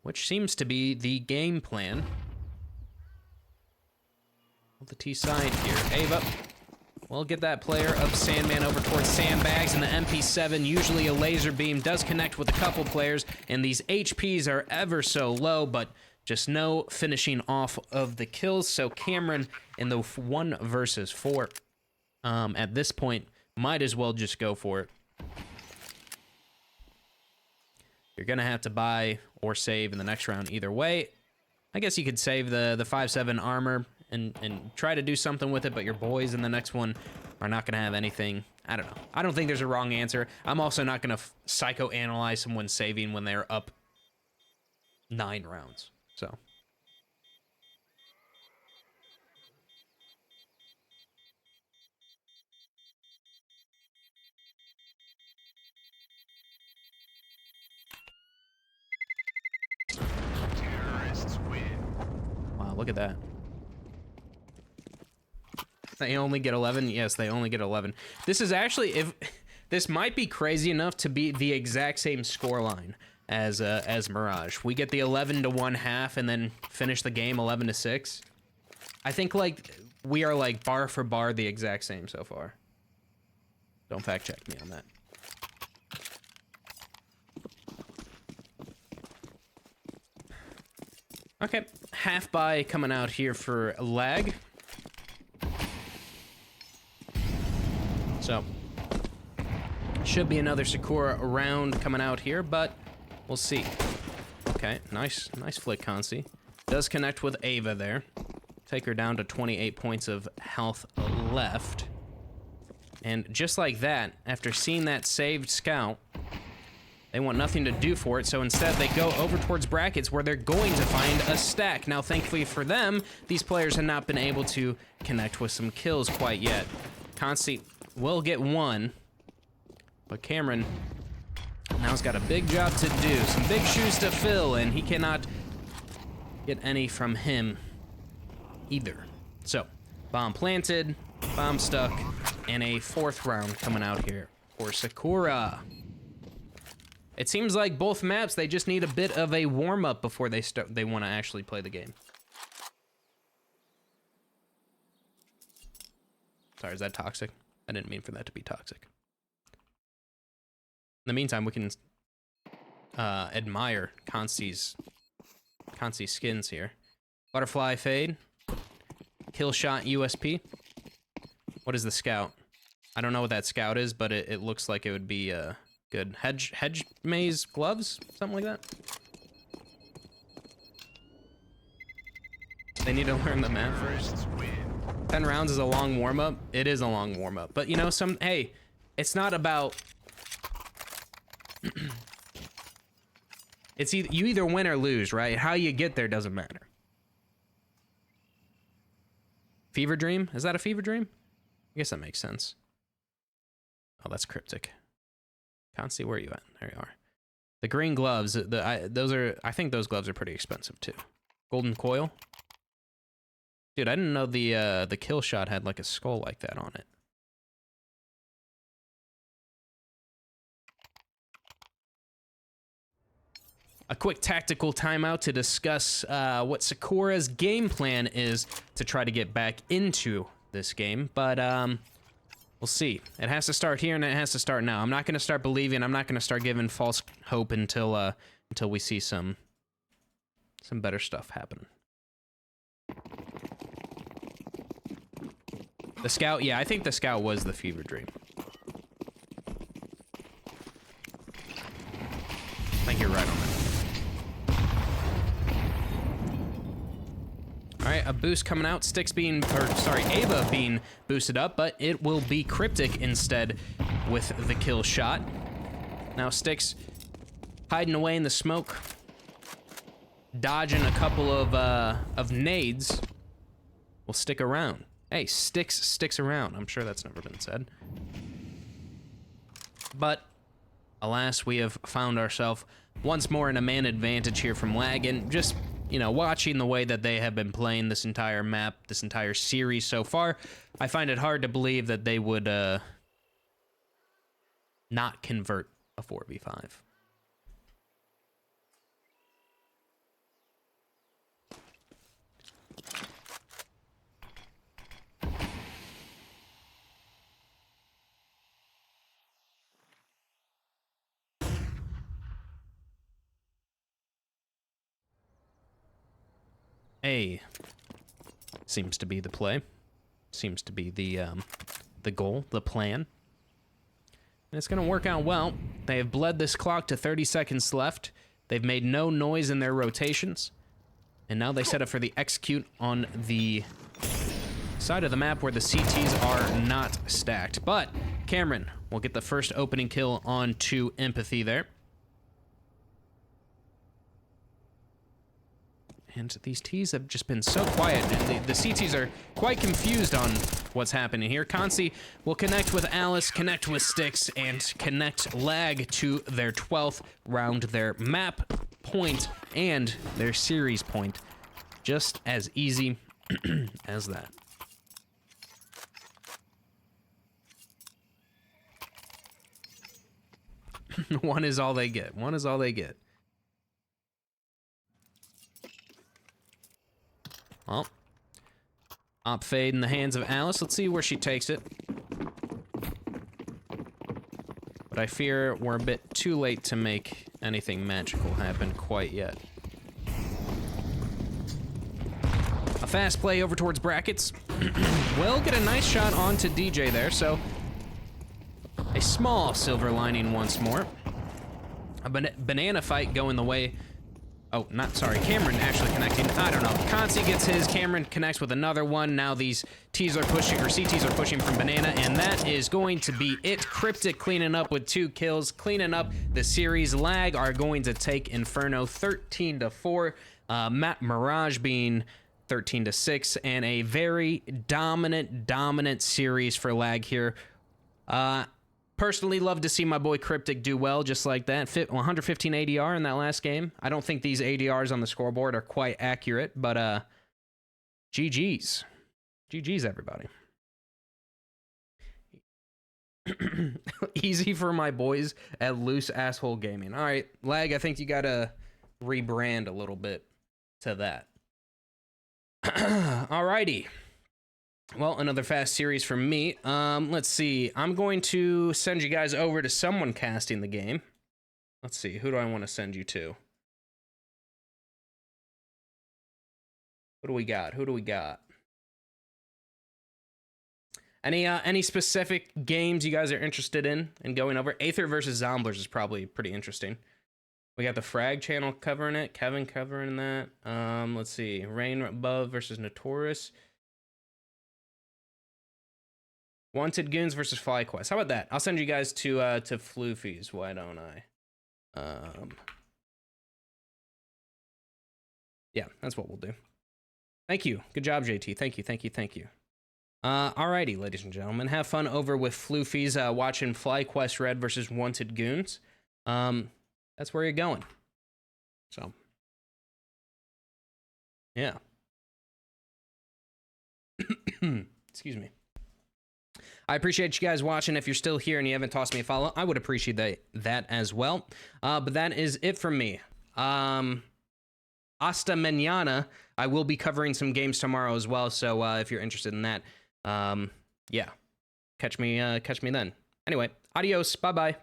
which seems to be the game plan. On the T side here. Ava will get that player of Sandman over towards Sandbags, and the MP7, usually a laser beam, does connect with a couple players, and these HPs are ever so low, but just no finishing off of the kills. So Cameron in the 1 versus 4 at this point might as well just go for it. You're gonna have to buy or save in the next round either way. I guess you could save the 5/7 armor and try to do something with it, but your boys in the next one are not gonna have anything. I don't know. I don't think there's a wrong answer. I'm also not gonna psychoanalyze someone saving when they're up 9 rounds. So. Terrorists win. Wow, look at that. They only get 11? Yes, they only get 11. This is actually, if this might be crazy enough to be the exact same scoreline as Mirage. We get the 11 to 1 half and then finish the game 11 to 6. I think like we are like bar for bar the exact same so far. Don't fact check me on that. Okay, half buy coming out here for lag. So, should be another Sakura round coming out here, but we'll see. Okay, nice flick, Consi. Does connect with Ava there. Take her down to 28 points of health left. And just like that, after seeing that saved scout, they want nothing to do for it, so instead they go over towards brackets where they're going to find a stack. Now, thankfully for them, these players have not been able to connect with some kills quite yet. Consi will get 1, but Cameron now's got a big job to do, some big shoes to fill, and he cannot get any from him either. So, bomb planted, bomb stuck, and a 4th round coming out here for Sakura. It seems like both maps, they just need a bit of a warm-up before they want to actually play the game. Sorry, is that toxic? I didn't mean for that to be toxic. In the meantime, we can admire Consi's skins here. Butterfly fade. Kill shot USP. What is the scout? I don't know what that scout is, but it looks like it would be good. Hedge maze gloves? Something like that? They need to learn the map first. 10 rounds is a long warm-up. It is a long warm-up. But, you know, hey, it's not about... It's you either win or lose, right? How you get there doesn't matter. Fever dream? Is that a fever dream? I guess that makes sense. Oh, that's cryptic. Can't see where you at. There you are. The green gloves, I think those gloves are pretty expensive too. Golden coil. Dude, I didn't know the kill shot had like a skull like that on it. A quick tactical timeout to discuss what Sakura's game plan is to try to get back into this game, but we'll see. It has to start here and it has to start now. I'm not going to start believing. I'm not going to start giving false hope until we see some better stuff happen. The scout, yeah, I think the scout was the fever dream. I think you're right on that. All right, a boost coming out. Ava being boosted up, but it will be Cryptic instead with the kill shot. Now Styx hiding away in the smoke, dodging a couple of nades. Will stick around. Hey, Styx sticks around. I'm sure that's never been said. But alas, we have found ourselves once more in a man advantage here from lag, and just, you know, watching the way that they have been playing this entire map, this entire series so far, I find it hard to believe that they would not convert a 4v5. A seems to be the play. Seems to be the goal, the plan. And it's going to work out well. They have bled this clock to 30 seconds left. They've made no noise in their rotations. And now they set up for the execute on the side of the map where the CTs are not stacked. But Cameron will get the first opening kill on to Empathy there. And these Ts have just been so quiet. The CTs are quite confused on what's happening here. Consi will connect with Alice, connect with Styx, and connect Lag to their 12th round, their map point and their series point. Just as easy as that. One is all they get. One is all they get. Well, op fade in the hands of Alice. Let's see where she takes it. But I fear we're a bit too late to make anything magical happen quite yet. A fast play over towards brackets. Will get a nice shot onto DJ there, so a small silver lining once more. A banana fight going the way. Oh, Cameron actually connecting. I don't know. Consi gets his. Cameron connects with another one. Now these Ts are pushing, or CTs are pushing from Banana, and that is going to be it. Cryptic cleaning up with 2 kills, cleaning up the series. Lag are going to take Inferno 13-4. Matt Mirage being 13-6, and a very dominant series for Lag here. Personally, love to see my boy Cryptic do well just like that. 115 ADR in that last game. I don't think these ADRs on the scoreboard are quite accurate, but GG's. GG's, everybody. Easy for my boys at Loose Asshole Gaming. All right, Lag, I think you got to rebrand a little bit to that. Alrighty. Well, another fast series from me. Let's see. I'm going to send you guys over to someone casting the game. Let's see. Who do I want to send you to? Who do we got? Who do we got? Any specific games you guys are interested in going over? Aether versus Zomblers is probably pretty interesting. We got the Frag channel covering it. Kevin covering that. Let's see. Rain Above versus Notorious. Wanted Goons versus FlyQuest. How about that? I'll send you guys to Floofy's. Why don't I? Yeah, that's what we'll do. Thank you. Good job, JT. Thank you. Alrighty, ladies and gentlemen. Have fun over with Floofy's watching FlyQuest Red versus Wanted Goons. That's where you're going. So, yeah. Excuse me. I appreciate you guys watching. If you're still here and you haven't tossed me a follow, I would appreciate that as well. But that is it from me. Hasta mañana. I will be covering some games tomorrow as well. So if you're interested in that, yeah, catch me then. Anyway, adios. Bye-bye.